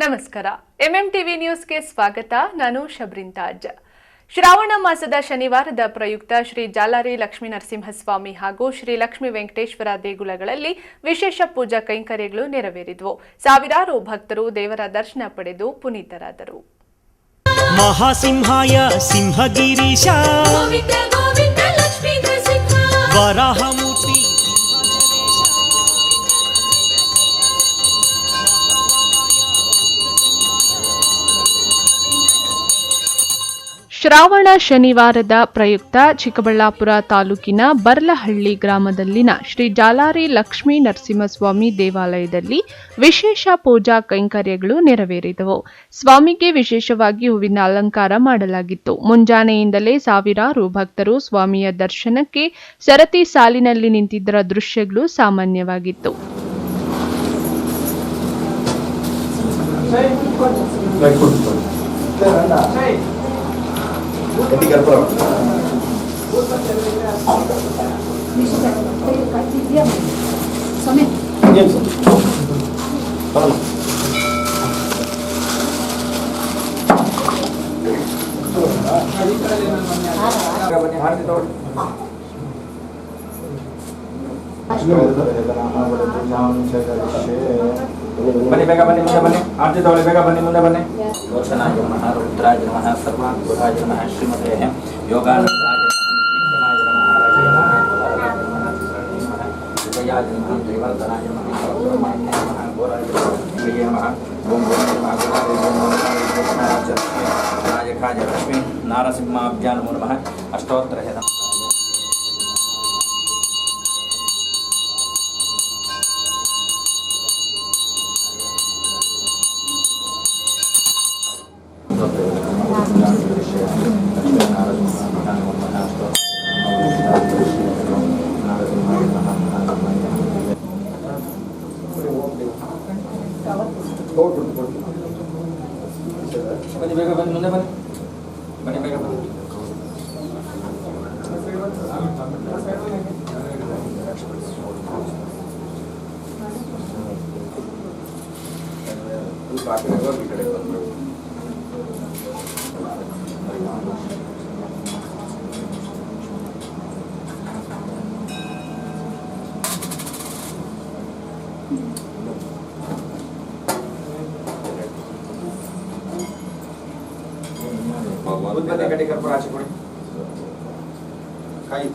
ನಮಸ್ಕಾರ. ಎಂಎಂಟಿವಿ ನ್ಯೂಸ್ಗೆ ಸ್ವಾಗತ. ನಾನು ಶಬ್ರಿನ್ ತಾಜ್. ಶ್ರಾವಣ ಮಾಸದ ಶನಿವಾರದ ಪ್ರಯುಕ್ತ ಶ್ರೀ ಜಾಲಾರಿ ಲಕ್ಷ್ಮೀ ನರಸಿಂಹಸ್ವಾಮಿ ಹಾಗೂ ಶ್ರೀ ಲಕ್ಷ್ಮೀ ವೆಂಕಟೇಶ್ವರ ದೇಗುಲಗಳಲ್ಲಿ ವಿಶೇಷ ಪೂಜಾ ಕೈಂಕರ್ಯಗಳು ನೆರವೇರಿದವು. ಸಾವಿರಾರು ಭಕ್ತರು ದೇವರ ದರ್ಶನ ಪಡೆದು ಪುನೀತರಾದರು. ಮಹಾಸಿಂಹಾಯ ಸಿಂಹಗಿರೀಶ ವರಾಹಮೂರ್ತಿ ಶ್ರಾವಣ ಶನಿವಾರದ ಪ್ರಯುಕ್ತ ಚಿಕ್ಕಬಳ್ಳಾಪುರ ತಾಲೂಕಿನ ಬರ್ಲಹಳ್ಳಿ ಗ್ರಾಮದಲ್ಲಿನ ಶ್ರೀ ಜಾಲಾರಿ ಲಕ್ಷ್ಮೀ ನರಸಿಂಹಸ್ವಾಮಿ ದೇವಾಲಯದಲ್ಲಿ ವಿಶೇಷ ಪೂಜಾ ಕೈಂಕರ್ಯಗಳು ನೆರವೇರಿದವು. ಸ್ವಾಮಿಗೆ ವಿಶೇಷವಾಗಿ ಹೂವಿನ ಅಲಂಕಾರ ಮಾಡಲಾಗಿತ್ತು. ಮುಂಜಾನೆಯಿಂದಲೇ ಸಾವಿರಾರು ಭಕ್ತರು ಸ್ವಾಮಿಯ ದರ್ಶನಕ್ಕೆ ಸರತಿ ಸಾಲಿನಲ್ಲಿ ನಿಂತಿದ್ದರ ದೃಶ್ಯಗಳು ಸಾಮಾನ್ಯವಾಗಿತ್ತು. ಬನ್ನಿ ಬೇಗ ಬನ್ನಿ ಮುಂದೆ ಬನ್ನಿ ಆರತಿ ತಗೊಳ್ಳಿ ಬೇಗ ಬನ್ನಿ ಮುಂದೆ ಬನ್ನಿ ಯೋಚನಾಯ ನಮಃ ರುದ್ರಾಯ ನಮಃ ಸರ್ವಾಂಗುರಾಯ ನಮಃ ಶ್ರೀಮತೆ ಯೋಗಾನಂದಾಯ ಲಕ್ಷ್ಮೀ ನಾರಸಿಂಹಾಭ್ಯಾಂ ನಮೋ ನಮಃ ಅಷ್ಟೋತ್ತರ ಬನ್ನಿ ಬೇಗ ಬನ್ನಿ ಮುಂದೆ ಬನ್ನಿ ಬನ್ನಿ ಬೇಗ ಬನ್ನಿ ಬನ್ನಿ ಗಡ್ಡೆ ಕರ್ಪೂರ ಆಚೆ ಕೊಡಿ ಕಾಯಿ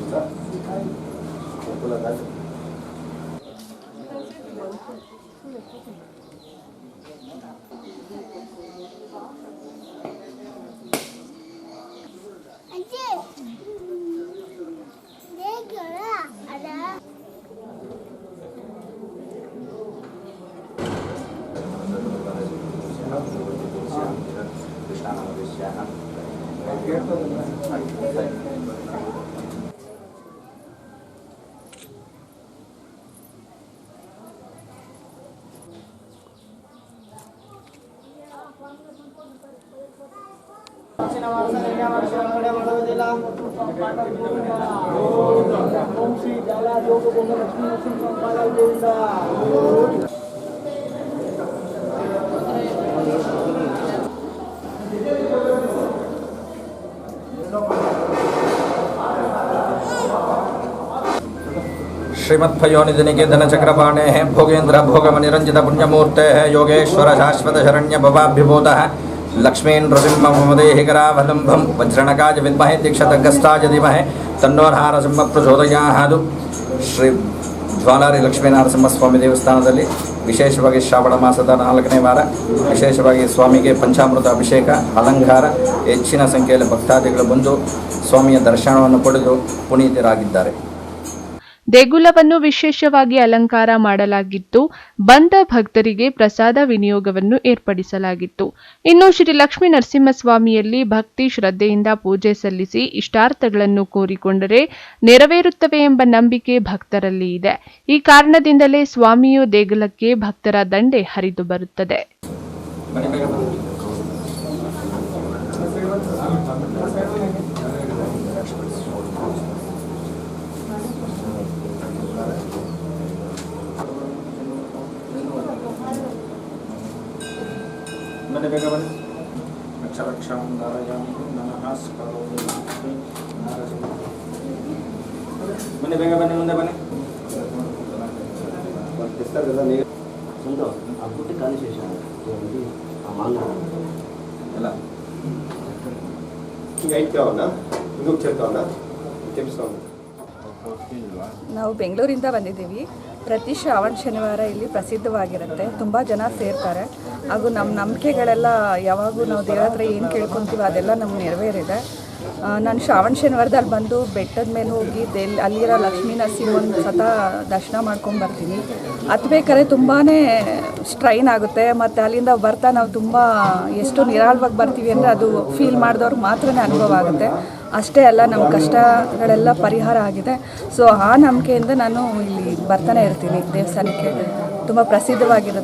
श्रीमत्फयोनिधि धन चक्रपाणे भोगेन्द्र भोगम निरंजित पुण्यमूर्ते योगेश्वर शाश्वत शरण्य भवाभ्युभूत लक्ष्मी नृसिंहमदेहिकरावलंबं वज्रणकाज विद्महे दीक्षतगस्ताज धीमहि तन्नो नरसिंह प्रचोदयात्. ಶ್ರೀ ಜಾಲಾರಿ ಲಕ್ಷ್ಮೀ ನರಸಿಂಹಸ್ವಾಮಿ ದೇವಸ್ಥಾನದಲ್ಲಿ ವಿಶೇಷವಾಗಿ ಶ್ರಾವಣ ಮಾಸದ 4ನೇ ವಾರ ವಿಶೇಷವಾಗಿ ಸ್ವಾಮಿಗೆ ಪಂಚಾಮೃತ ಅಭಿಷೇಕ ಅಲಂಕಾರ ಹೆಚ್ಚಿನ ಸಂಖ್ಯೆಯಲ್ಲಿ ಭಕ್ತಾದಿಗಳು ಬಂದು ಸ್ವಾಮಿಯ ದರ್ಶನವನ್ನು ಪಡೆದು ಪುನೀತರಾಗಿದ್ದಾರೆ. ದೇಗುಲವನ್ನು ವಿಶೇಷವಾಗಿ ಅಲಂಕಾರ ಮಾಡಲಾಗಿತ್ತು. ಬಂದ ಭಕ್ತರಿಗೆ ಪ್ರಸಾದ ವಿನಿಯೋಗವನ್ನು ಏರ್ಪಡಿಸಲಾಗಿತ್ತು. ಇನ್ನು ಶ್ರೀ ಲಕ್ಷ್ಮೀ ನರಸಿಂಹಸ್ವಾಮಿಯಲ್ಲಿ ಭಕ್ತಿ ಶ್ರದ್ಧೆಯಿಂದ ಪೂಜೆ ಸಲ್ಲಿಸಿ ಇಷ್ಟಾರ್ಥಗಳನ್ನು ಕೋರಿಕೊಂಡರೆ ನೆರವೇರುತ್ತವೆ ಎಂಬ ನಂಬಿಕೆ ಭಕ್ತರಲ್ಲಿ ಇದೆ. ಈ ಕಾರಣದಿಂದಲೇ ಸ್ವಾಮಿಯು ದೇಗುಲಕ್ಕೆ ಭಕ್ತರ ದಂಡೆ ಹರಿದು ಬರುತ್ತದೆ. ಬನ್ನಿ ಬೇಗ ಬನ್ನಿ. ಅಕ್ಷರಕ್ಷಾಂ ಧಾರಯಾಮಿ ನಮಃ ಸ್ಕರೋಮಿ ಬನ್ನಿ ಬೇಗ ಬನ್ನಿ, ಮುಂದೆ ಬನ್ನಿ. ಎಲ್ಲ ನಾವು ಬೆಂಗಳೂರಿಂದ ಬಂದಿದ್ದೀವಿ. ಪ್ರತಿ ಶ್ರಾವಣ ಶನಿವಾರ ಇಲ್ಲಿ ಪ್ರಸಿದ್ಧವಾಗಿರುತ್ತೆ. ತುಂಬ ಜನ ಸೇರ್ತಾರೆ ಹಾಗೂ ನಮ್ಮ ನಂಬಿಕೆಗಳೆಲ್ಲ ಯಾವಾಗೂ ನಾವು ದೇವರ ಹತ್ರ ಏನು ಕೇಳ್ಕೊತೀವೋ ಅದೆಲ್ಲ ನಮ್ಗೆ ನೆರವೇರಿದೆ. ನಾನು ಶ್ರಾವಣ ಶನಿವಾರದಲ್ಲಿ ಬಂದು ಬೆಟ್ಟದ ಮೇಲೆ ಹೋಗಿ ಅಲ್ಲಿರೋ ಲಕ್ಷ್ಮೀ ನರಸಿಂಹನ ಸತ ದರ್ಶನ ಮಾಡ್ಕೊಂಡು ಬರ್ತೀನಿ. ಹತ್ಬೇಕಾದ್ರೆ ತುಂಬಾ ಸ್ಟ್ರೈನ್ ಆಗುತ್ತೆ ಮತ್ತು ಅಲ್ಲಿಂದ ಬರ್ತಾ ನಾವು ತುಂಬ ಎಷ್ಟು ನಿರಾಳವಾಗಿ ಬರ್ತೀವಿ ಅಂದರೆ ಅದು ಫೀಲ್ ಮಾಡಿದವ್ರಿಗೆ ಮಾತ್ರ ಅನುಭವ ಆಗುತ್ತೆ. ಅಷ್ಟೇ ಅಲ್ಲ, ನಮ್ಮ ಕಷ್ಟಗಳೆಲ್ಲ ಪರಿಹಾರ ಆಗಿದೆ. ಸೊ ಆ ನಂಬಿಕೆಯಿಂದ ನಾನು ಇಲ್ಲಿ ಬರ್ತಾನೆ ಇರ್ತೀನಿ. ದೇವಸ್ಥಾನಕ್ಕೆ ತುಂಬ ಪ್ರಸಿದ್ಧವಾಗಿದೆ.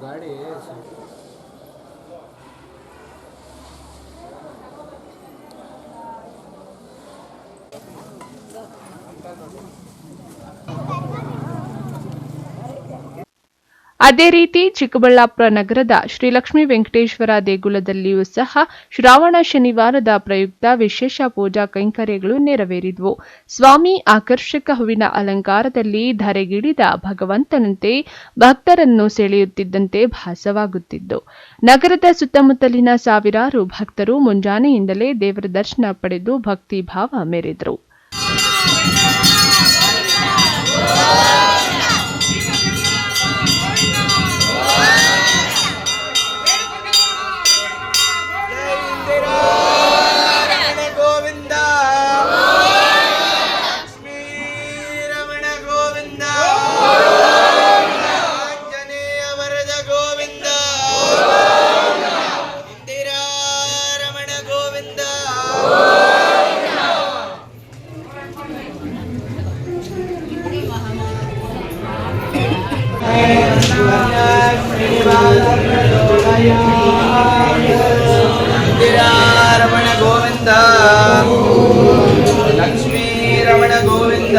ಗಾಡಿ ಅದೇ ರೀತಿ ಚಿಕ್ಕಬಳ್ಳಾಪುರ ನಗರದ ಶ್ರೀ ಲಕ್ಷ್ಮೀ ವೆಂಕಟೇಶ್ವರ ದೇಗುಲದಲ್ಲಿಯೂ ಸಹ ಶ್ರಾವಣ ಶನಿವಾರದ ಪ್ರಯುಕ್ತ ವಿಶೇಷ ಪೂಜಾ ಕೈಂಕರ್ಯಗಳು ನೆರವೇರಿದವು. ಸ್ವಾಮಿ ಆಕರ್ಷಕ ಹೂವಿನ ಅಲಂಕಾರದಲ್ಲಿ ಧರೆಗಿಳಿದ ಭಗವಂತನಂತೆ ಭಕ್ತರನ್ನು ಸೆಳೆಯುತ್ತಿದ್ದಂತೆ ಭಾಸವಾಗುತ್ತಿದ್ದು, ನಗರದ ಸುತ್ತಮುತ್ತಲಿನ ಸಾವಿರಾರು ಭಕ್ತರು ಮುಂಜಾನೆಯಿಂದಲೇ ದೇವರ ದರ್ಶನ ಪಡೆದು ಭಕ್ತಿ ಭಾವ ಮೆರೆದರು. ರಮಣ ಗೋವಿಂದ, ಲಕ್ಷ್ಮೀ ರಮಣ ಗೋವಿಂದ.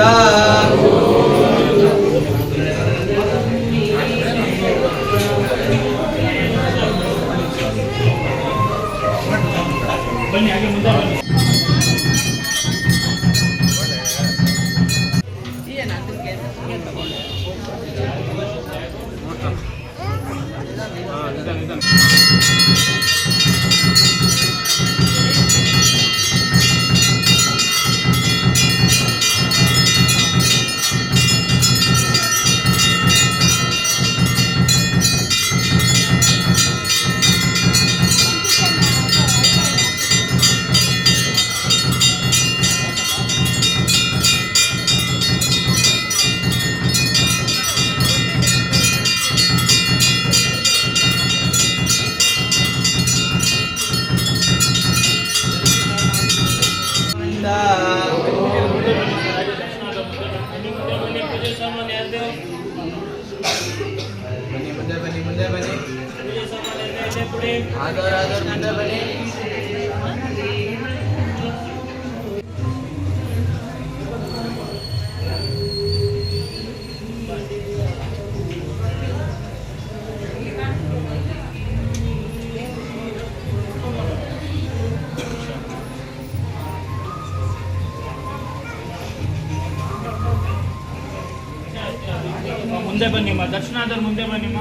ಮುಂದೆ ಬನ್ನಿಮ್ಮ, ದರ್ಶನ ಆದವ್ರು ಮುಂದೆ ಬನ್ನಿಮ್ಮ.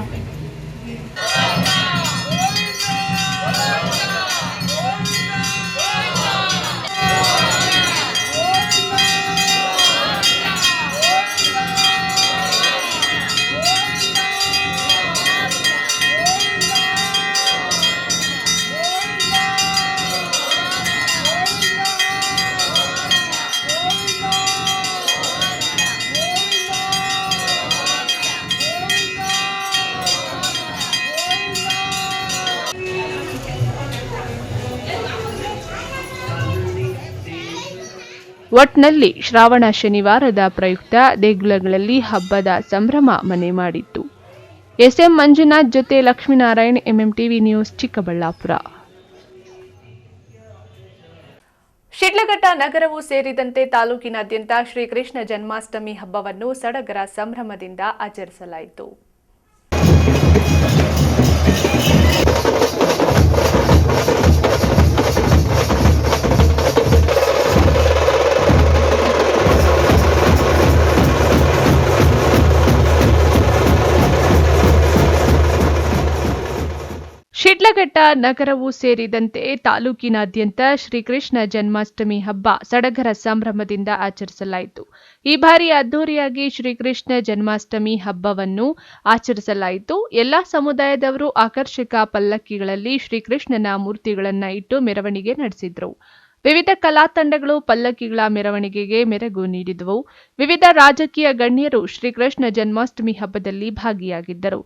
ಒಟ್ನಲ್ಲಿ ಶ್ರಾವಣ ಶನಿವಾರದ ಪ್ರಯುಕ್ತ ದೇಗುಲಗಳಲ್ಲಿ ಹಬ್ಬದ ಸಂಭ್ರಮ ಮನೆ ಮಾಡಿತ್ತು. ಎಸ್ಎಂ ಮಂಜುನಾಥ್ ಜೊತೆ ಲಕ್ಷ್ಮೀನಾರಾಯಣ್, ಎಂಎಂಟಿವಿ ನ್ಯೂಸ್, ಚಿಕ್ಕಬಳ್ಳಾಪುರ. ಶಿಡ್ಲಘಟ್ಟ ನಗರವೂ ಸೇರಿದಂತೆ ತಾಲೂಕಿನಾದ್ಯಂತ ಶ್ರೀಕೃಷ್ಣ ಜನ್ಮಾಷ್ಟಮಿ ಹಬ್ಬವನ್ನು ಸಡಗರ ಸಂಭ್ರಮದಿಂದ ಆಚರಿಸಲಾಯಿತು. ಶಿಡ್ಲಘಟ್ಟ ನಗರವೂ ಸೇರಿದಂತೆ ತಾಲೂಕಿನಾದ್ಯಂತ ಶ್ರೀಕೃಷ್ಣ ಜನ್ಮಾಷ್ಟಮಿ ಹಬ್ಬ ಸಡಗರ ಸಂಭ್ರಮದಿಂದ ಆಚರಿಸಲಾಯಿತು. ಈ ಬಾರಿ ಅದ್ದೂರಿಯಾಗಿ ಶ್ರೀಕೃಷ್ಣ ಜನ್ಮಾಷ್ಟಮಿ ಹಬ್ಬವನ್ನು ಆಚರಿಸಲಾಯಿತು. ಎಲ್ಲಾ ಸಮುದಾಯದವರು ಆಕರ್ಷಕ ಪಲ್ಲಕ್ಕಿಗಳಲ್ಲಿ ಶ್ರೀಕೃಷ್ಣನ ಮೂರ್ತಿಗಳನ್ನು ಇಟ್ಟು ಮೆರವಣಿಗೆ ನಡೆಸಿದ್ರು. ವಿವಿಧ ಕಲಾ ತಂಡಗಳು ಪಲ್ಲಕ್ಕಿಗಳ ಮೆರವಣಿಗೆಗೆ ಮೆರುಗು ನೀಡಿದವು. ವಿವಿಧ ರಾಜಕೀಯ ಗಣ್ಯರು ಶ್ರೀಕೃಷ್ಣ ಜನ್ಮಾಷ್ಟಮಿ ಹಬ್ಬದಲ್ಲಿ ಭಾಗಿಯಾಗಿದ್ದರು.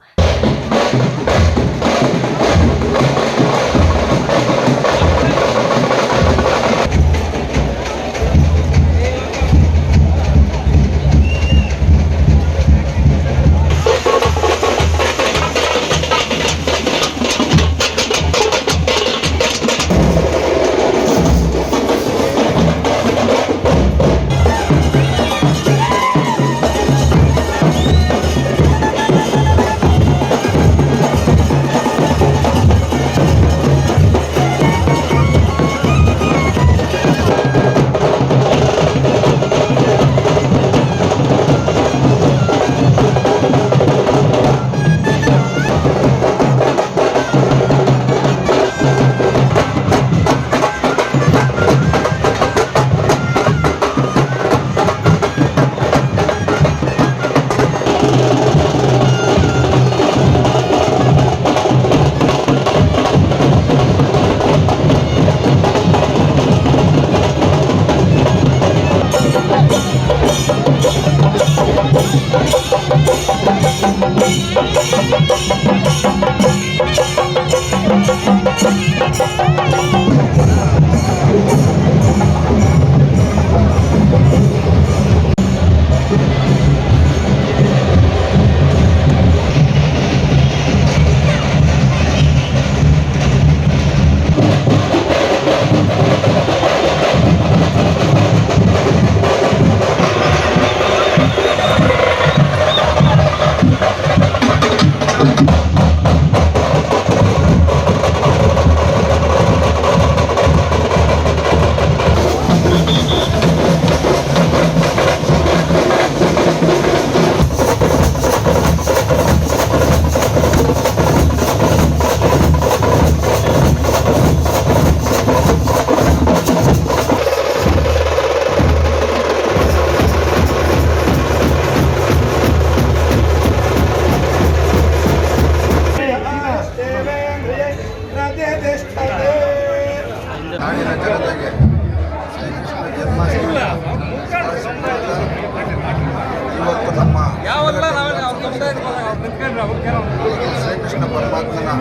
ಶ್ರೀಕೃಷ್ಣ ಪರಮಾತ್ಮನ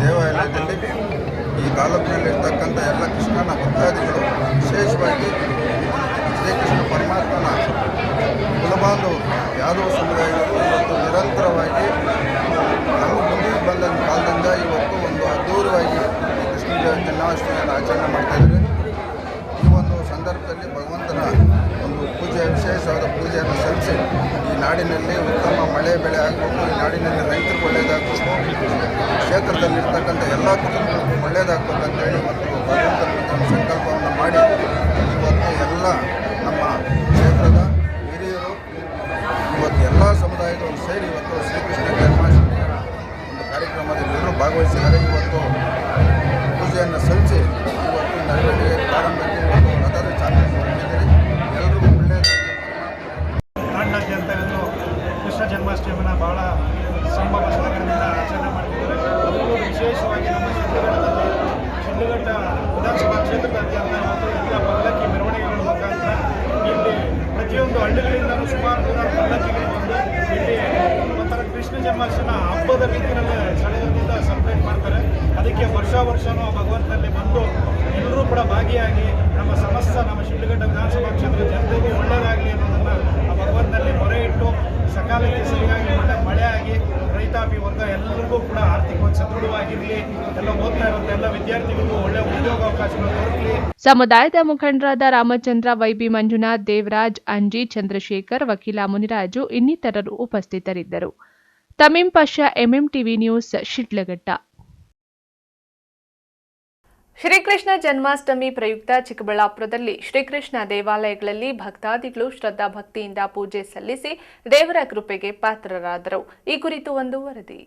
ದೇವಾಲಯದಲ್ಲಿ ಈ ತಾಲೂಕಿನಲ್ಲಿರ್ತಕ್ಕಂಥ ಎಲ್ಲ ಕೃಷ್ಣನ ಭಕ್ತಾದಿಗಳು ವಿಶೇಷವಾಗಿ ಶ್ರೀಕೃಷ್ಣ ಪರಮಾತ್ಮನ ಕುಲಬಾಂಧವರು ಯಾದವ ಸಮುದಾಯಗಳು ಇವತ್ತು ನಿರಂತರವಾಗಿ ನಮ್ಮ ಮುಂದೆ ಬಂದ ಕಾಲದಿಂದ ಇವತ್ತು ಒಂದು ಅದ್ಧೂರಿಯಾಗಿ ಕೃಷ್ಣ ಜನ್ಮಾಷ್ಟಮಿಯನ್ನು ಆಚರಣೆ ಮಾಡ್ತಾಯಿದ್ದಾರೆ. ಈ ಒಂದು ಸಂದರ್ಭದಲ್ಲಿ ಭಗವಂತನ ಒಂದು ವಿಶೇಷವಾದ ಪೂಜೆಯನ್ನು ಸಲ್ಲಿಸಿ ಈ ನಾಡಿನಲ್ಲಿ ಉತ್ತಮ ಮಳೆ ಬೆಳೆ ಆಗಬೇಕು, ಈ ನಾಡಿನಲ್ಲಿ ರೈತರಿಗೆ ಒಳ್ಳೆಯದಾಗಬೇಕು, ಕ್ಷೇತ್ರದಲ್ಲಿರ್ತಕ್ಕಂಥ ಎಲ್ಲ ಕುಟುಂಬಗಳಿಗೂ ಒಳ್ಳೆಯದಾಗಬೇಕಂತೇಳಿ ಇವತ್ತು ಭಗವಂತನ ಸಂಕಲ್ಪವನ್ನು ಮಾಡಿ ಇವತ್ತು ಎಲ್ಲ ನಮ್ಮ ಕ್ಷೇತ್ರದ ಹಿರಿಯರು ಇವತ್ತು ಎಲ್ಲ ಸಮುದಾಯದವರು ಸೇರಿ ಇವತ್ತು ಶ್ರೀಕೃಷ್ಣ ಜನ್ಮಾಷ್ಟಮಿಯ ಒಂದು ಕಾರ್ಯಕ್ರಮದಲ್ಲಿ ಎಲ್ಲರೂ ಭಾಗವಹಿಸಿದ್ದಾರೆ. ಇವತ್ತು ಪೂಜೆಯನ್ನು ಸಲ್ಲಿಸಿ ಇವತ್ತು ಮೆರವಣಿಗೆ ಪ್ರಾರಂಭಕ್ಕೆ ಇವತ್ತು ರಥದ ಚಾಲನೆ ಮಾಡಿದ್ದಾರೆ. ಎಲ್ಲರಿಗೂ ಒಳ್ಳೆಯದಾಗಿ ನಾಡಿನಾದ್ಯಂತ ಇಂದು ಕೃಷ್ಣ ಜನ್ಮಾಷ್ಟಮಿಯನ್ನು ಬಹಳ ಸಂಭ್ರಮ ಸಡಗರದಿಂದ ಆಚರಣೆ ಮಾಡ್ತಿದ್ದಾರೆ. ಅದರಲ್ಲೂ ವಿಶೇಷವಾಗಿ ನಮ್ಮ ಶಿಡ್ಲಘಟ್ಟ ವಿಧಾನಸಭಾ ಕ್ಷೇತ್ರದಾದ್ಯಂತ ಮತ್ತು ಎಲ್ಲ ಪಲ್ಲಕ್ಕಿ ಮೆರವಣಿಗೆಗಳ ಮುಖಾಂತರ ಇಲ್ಲಿ ಪ್ರತಿಯೊಂದು ಹಳ್ಳಿಗಳಿಂದಲೂ ಸುಮಾರು 100 ಪಲ್ಲಕ್ಕಿಗಳು ಬಂದು ಇಲ್ಲಿ ಒಂಥರ ಕೃಷ್ಣ ಜನ್ಮಾಷ್ಟಮಿನ ಹಬ್ಬದ ರೀತಿಯಲ್ಲಿ ಸಡಗರದಿಂದ ಸೆಲೆಬ್ರೇಟ್ ಮಾಡ್ತಾರೆ. ಅದಕ್ಕೆ ವರ್ಷ ವರ್ಷವೂ ಭಗವಂತನಲ್ಲಿ ಬಂದು ಎಲ್ಲರೂ ಕೂಡ ಭಾಗಿಯಾಗಿ ನಮ್ಮ ನಮ್ಮ ಸಮಸ್ತ ನಮ್ಮ ಶಿಡ್ಲಘಟ್ಟ ವಿಧಾನಸಭಾ ಕ್ಷೇತ್ರದ ಜನತೆಗೆ ಒಳ್ಳೆಯದಾಗಲಿ ಅನ್ನೋದನ್ನು ಆ ಭಗವಂತನಲ್ಲಿ ಮೊರೆ ಇಟ್ಟು ಸಕಾಲಕ್ಕೆ ಸರಿಯಾಗಿ ಮಳೆ ಆಗಿ ರೈತಾಪಿ ವರ್ಗ ಎಲ್ಲರಿಗೂ ಕೂಡ ಆರ್ಥಿಕವಾಗಿ ಸದೃಢವಾಗಿರಲಿ, ಎಲ್ಲ ಓದ್ತಾ ಇರುವಂಥ ಎಲ್ಲ ವಿದ್ಯಾರ್ಥಿಗಳಿಗೂ ಒಳ್ಳೆಯ ಉದ್ಯೋಗಾವಕಾಶಗಳು ದೊರಕಲಿ. ಸಮುದಾಯದ ಮುಖಂಡರಾದ ರಾಮಚಂದ್ರ, ವೈಬಿ ಮಂಜುನಾಥ್, ದೇವರಾಜ್, ಅಂಜಿ, ಚಂದ್ರಶೇಖರ್, ವಕೀಲ ಮುನಿರಾಜು ಇನ್ನಿತರರು ಉಪಸ್ಥಿತರಿದ್ದರು. ತಮೀಂ ಪಾಷಾ, ಎಂಎಂಟಿವಿ ನ್ಯೂಸ್, ಶಿಡ್ಲಘಟ್ಟ. ಶ್ರೀಕೃಷ್ಣ ಜನ್ಮಾಷ್ಟಮಿ ಪ್ರಯುಕ್ತ ಚಿಕ್ಕಬಳ್ಳಾಪುರದಲ್ಲಿ ಶ್ರೀಕೃಷ್ಣ ದೇವಾಲಯಗಳಲ್ಲಿ ಭಕ್ತಾದಿಗಳು ಶ್ರದ್ಧಾಭಕ್ತಿಯಿಂದ ಪೂಜೆ ಸಲ್ಲಿಸಿ ದೇವರ ಕೃಪೆಗೆ ಪಾತ್ರರಾದರು. ಈ ಕುರಿತು ಒಂದು ವರದಿ.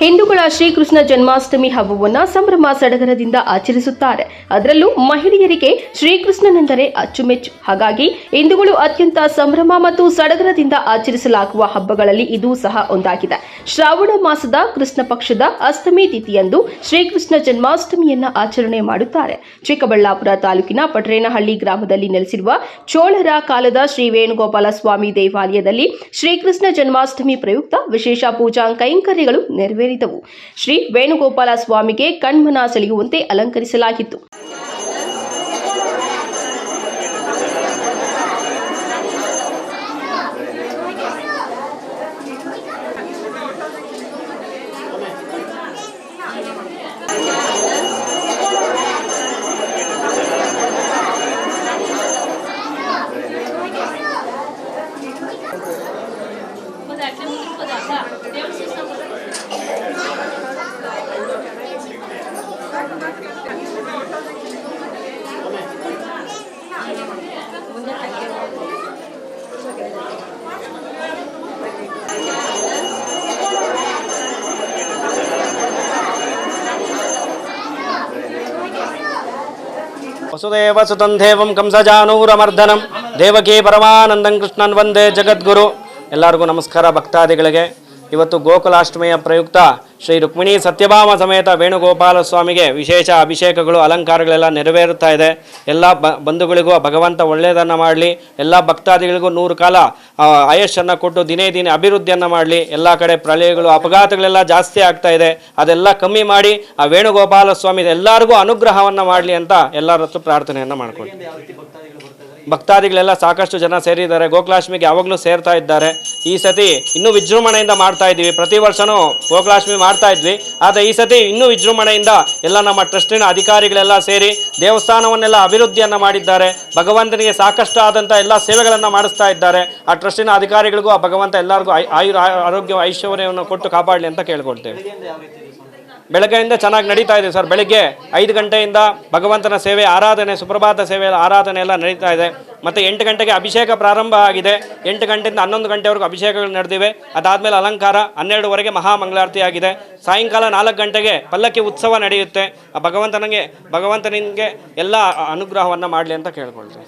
ಹಿಂದೂಗಳ ಶ್ರೀಕೃಷ್ಣ ಜನ್ಮಾಷ್ಟಮಿ ಹಬ್ಬವನ್ನು ಸಂಭ್ರಮ ಸಡಗರದಿಂದ ಆಚರಿಸುತ್ತಾರೆ. ಅದರಲ್ಲೂ ಮಹಿಳೆಯರಿಗೆ ಶ್ರೀಕೃಷ್ಣನೆಂದರೆ ಅಚ್ಚುಮೆಚ್ಚು. ಹಾಗಾಗಿ ಹಿಂದೂಗಳು ಅತ್ಯಂತ ಸಂಭ್ರಮ ಮತ್ತು ಸಡಗರದಿಂದ ಆಚರಿಸಲಾಗುವ ಹಬ್ಬಗಳಲ್ಲಿ ಇದು ಸಹ ಒಂದಾಗಿದೆ. ಶ್ರಾವಣ ಮಾಸದ ಕೃಷ್ಣ ಪಕ್ಷದ ಅಷ್ಟಮಿ ತಿಥಿಯಂದು ಶ್ರೀಕೃಷ್ಣ ಜನ್ಮಾಷ್ಟಮಿಯನ್ನ ಆಚರಣೆ ಮಾಡುತ್ತಾರೆ. ಚಿಕ್ಕಬಳ್ಳಾಪುರ ತಾಲೂಕಿನ ಪಟ್ರೇನಹಳ್ಳಿ ಗ್ರಾಮದಲ್ಲಿ ನೆಲೆಸಿರುವ ಚೋಳರ ಕಾಲದ ಶ್ರೀ ವೇಣುಗೋಪಾಲ ಸ್ವಾಮಿ ದೇವಾಲಯದಲ್ಲಿ ಶ್ರೀಕೃಷ್ಣ ಜನ್ಮಾಷ್ಟಮಿ ಪ್ರಯುಕ್ತ ವಿಶೇಷ ಪೂಜಾ ಕೈಂಕರ್ಯಗಳು ನೆರವೇರಿದವು. ಶ್ರೀ ವೇಣುಗೋಪಾಲ ಸ್ವಾಮಿಗೆ ಕಣ್ಮನ ಸೆಳೆಯುವಂತೆ ಅಲಂಕರಿಸಲಾಗಿತ್ತು. ವಸುದೇವ ಸುತಂ ದೇವಂ ಕಂಸಜಾನೂರಮರ್ದನಂ ದೇವಕೀ ಪರಮಾನಂದಂ ಕೃಷ್ಣನ್ ವಂದೇ ಜಗದ್ಗುರು. ಎಲ್ಲರಿಗೂ ನಮಸ್ಕಾರ. ಭಕ್ತಾದಿಗಳಿಗೆ ಇವತ್ತು ಗೋಕುಲಾಷ್ಟಮಿಯ ಪ್ರಯುಕ್ತ ಶ್ರೀ ರುಕ್ಮಿಣಿ ಸತ್ಯಭಾಮ ಸಮೇತ ವೇಣುಗೋಪಾಲ ಸ್ವಾಮಿಗೆ ವಿಶೇಷ ಅಭಿಷೇಕಗಳು ಅಲಂಕಾರಗಳೆಲ್ಲ ನೆರವೇರುತ್ತಾ ಇದೆ. ಎಲ್ಲ ಬಂಧುಗಳಿಗೂ ಭಗವಂತ ಒಳ್ಳೆಯದನ್ನು ಮಾಡಲಿ, ಎಲ್ಲ ಭಕ್ತಾದಿಗಳಿಗೂ 100 ಕಾಲ ಆಯುಷನ್ನು ಕೊಟ್ಟು ದಿನೇ ದಿನೇ ಅಭಿವೃದ್ಧಿಯನ್ನು ಮಾಡಲಿ. ಎಲ್ಲ ಕಡೆ ಪ್ರಳಯಗಳು ಅಪಘಾತಗಳೆಲ್ಲ ಜಾಸ್ತಿ ಆಗ್ತಾ ಇದೆ, ಅದೆಲ್ಲ ಕಮ್ಮಿ ಮಾಡಿ ಆ ವೇಣುಗೋಪಾಲ ಸ್ವಾಮಿ ಎಲ್ಲರಿಗೂ ಅನುಗ್ರಹವನ್ನು ಮಾಡಲಿ ಅಂತ ಎಲ್ಲರ ಹತ್ರ ಪ್ರಾರ್ಥನೆಯನ್ನು ಮಾಡ್ಕೊಳ್ತೀವಿ. ಭಕ್ತಾದಿಗಳೆಲ್ಲ ಸಾಕಷ್ಟು ಜನ ಸೇರಿದ್ದಾರೆ. ಗೋಕುಲಾಷ್ಟಮಿಗೆ ಯಾವಾಗಲೂ ಸೇರ್ತಾ ಇದ್ದಾರೆ. ಈ ಸತಿ ಇನ್ನೂ ವಿಜೃಂಭಣೆಯಿಂದ ಮಾಡ್ತಾ ಇದ್ದೀವಿ. ಪ್ರತಿ ವರ್ಷವೂ ಗೋಕುಲಾಷ್ಟಮಿ ಮಾಡ್ತಾ ಇದ್ವಿ, ಆದರೆ ಈ ಸತಿ ಇನ್ನೂ ವಿಜೃಂಭಣೆಯಿಂದ ಎಲ್ಲ ನಮ್ಮ ಟ್ರಸ್ಟಿನ ಅಧಿಕಾರಿಗಳೆಲ್ಲ ಸೇರಿ ದೇವಸ್ಥಾನವನ್ನೆಲ್ಲ ಅಭಿವೃದ್ಧಿಯನ್ನು ಮಾಡಿದ್ದಾರೆ. ಭಗವಂತನಿಗೆ ಸಾಕಷ್ಟು ಆದಂಥ ಎಲ್ಲ ಸೇವೆಗಳನ್ನು ಮಾಡಿಸ್ತಾ ಇದ್ದಾರೆ. ಆ ಟ್ರಸ್ಟಿನ ಅಧಿಕಾರಿಗಳಿಗೂ ಆ ಭಗವಂತ ಎಲ್ಲರಿಗೂ ಆರೋಗ್ಯ ಐಶ್ವರ್ಯವನ್ನು ಕೊಟ್ಟು ಕಾಪಾಡಲಿ ಅಂತ ಕೇಳ್ಕೊಳ್ತೇವೆ. ಬೆಳಗ್ಗೆಯಿಂದ ಚೆನ್ನಾಗಿ ನಡೀತಾ ಇದೆ ಸರ್. ಬೆಳಗ್ಗೆ 5 ಗಂಟೆಯಿಂದ ಭಗವಂತನ ಸೇವೆ, ಆರಾಧನೆ, ಸುಪ್ರಭಾತ ಸೇವೆ ಆರಾಧನೆ ಎಲ್ಲ ನಡೀತಾ ಇದೆ. ಮತ್ತು 8 ಗಂಟೆಗೆ ಅಭಿಷೇಕ ಪ್ರಾರಂಭ ಆಗಿದೆ. 8 ಗಂಟೆಯಿಂದ 11 ಗಂಟೆವರೆಗೂ ಅಭಿಷೇಕಗಳು ನಡೆದಿವೆ. ಅದಾದಮೇಲೆ ಅಲಂಕಾರ, 12ವರೆಗೆ ಮಹಾಮಂಗಳಾರತಿ ಆಗಿದೆ. ಸಾಯಂಕಾಲ 4 ಗಂಟೆಗೆ ಪಲ್ಲಕ್ಕಿ ಉತ್ಸವ ನಡೆಯುತ್ತೆ. ಆ ಭಗವಂತನಿಗೆ ಎಲ್ಲ ಅನುಗ್ರಹವನ್ನು ಮಾಡಲಿ ಅಂತ ಕೇಳ್ಕೊಳ್ತೇವೆ.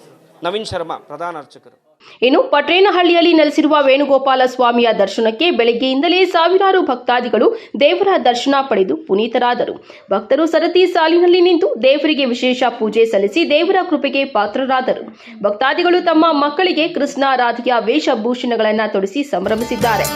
ನವೀನ್ ಶರ್ಮಾ, ಪ್ರಧಾನ ಅರ್ಚಕರು. ಇನ್ನು ಪಟ್ರೇನಹಳ್ಳಿಯಲ್ಲಿ ನೆಲೆಸಿರುವ ವೇಣುಗೋಪಾಲ ಸ್ವಾಮಿಯ ದರ್ಶನಕ್ಕೆ ಬೆಳಗ್ಗೆಯಿಂದಲೇ ಸಾವಿರಾರು ಭಕ್ತಾದಿಗಳು ದೇವರ ದರ್ಶನ ಪಡೆದು ಪುನೀತರಾದರು. ಭಕ್ತರು ಸರತಿ ಸಾಲಿನಲ್ಲಿ ನಿಂತು ದೇವರಿಗೆ ವಿಶೇಷ ಪೂಜೆ ಸಲ್ಲಿಸಿ ದೇವರ ಕೃಪೆಗೆ ಪಾತ್ರರಾದರು. ಭಕ್ತಾದಿಗಳು ತಮ್ಮ ಮಕ್ಕಳಿಗೆ ಕೃಷ್ಣ ರಾಧೆಯ ವೇಷಭೂಷಣಗಳನ್ನು ತೊಡಿಸಿ ಸಂಭ್ರಮಿಸಿದ್ದಾರೆ.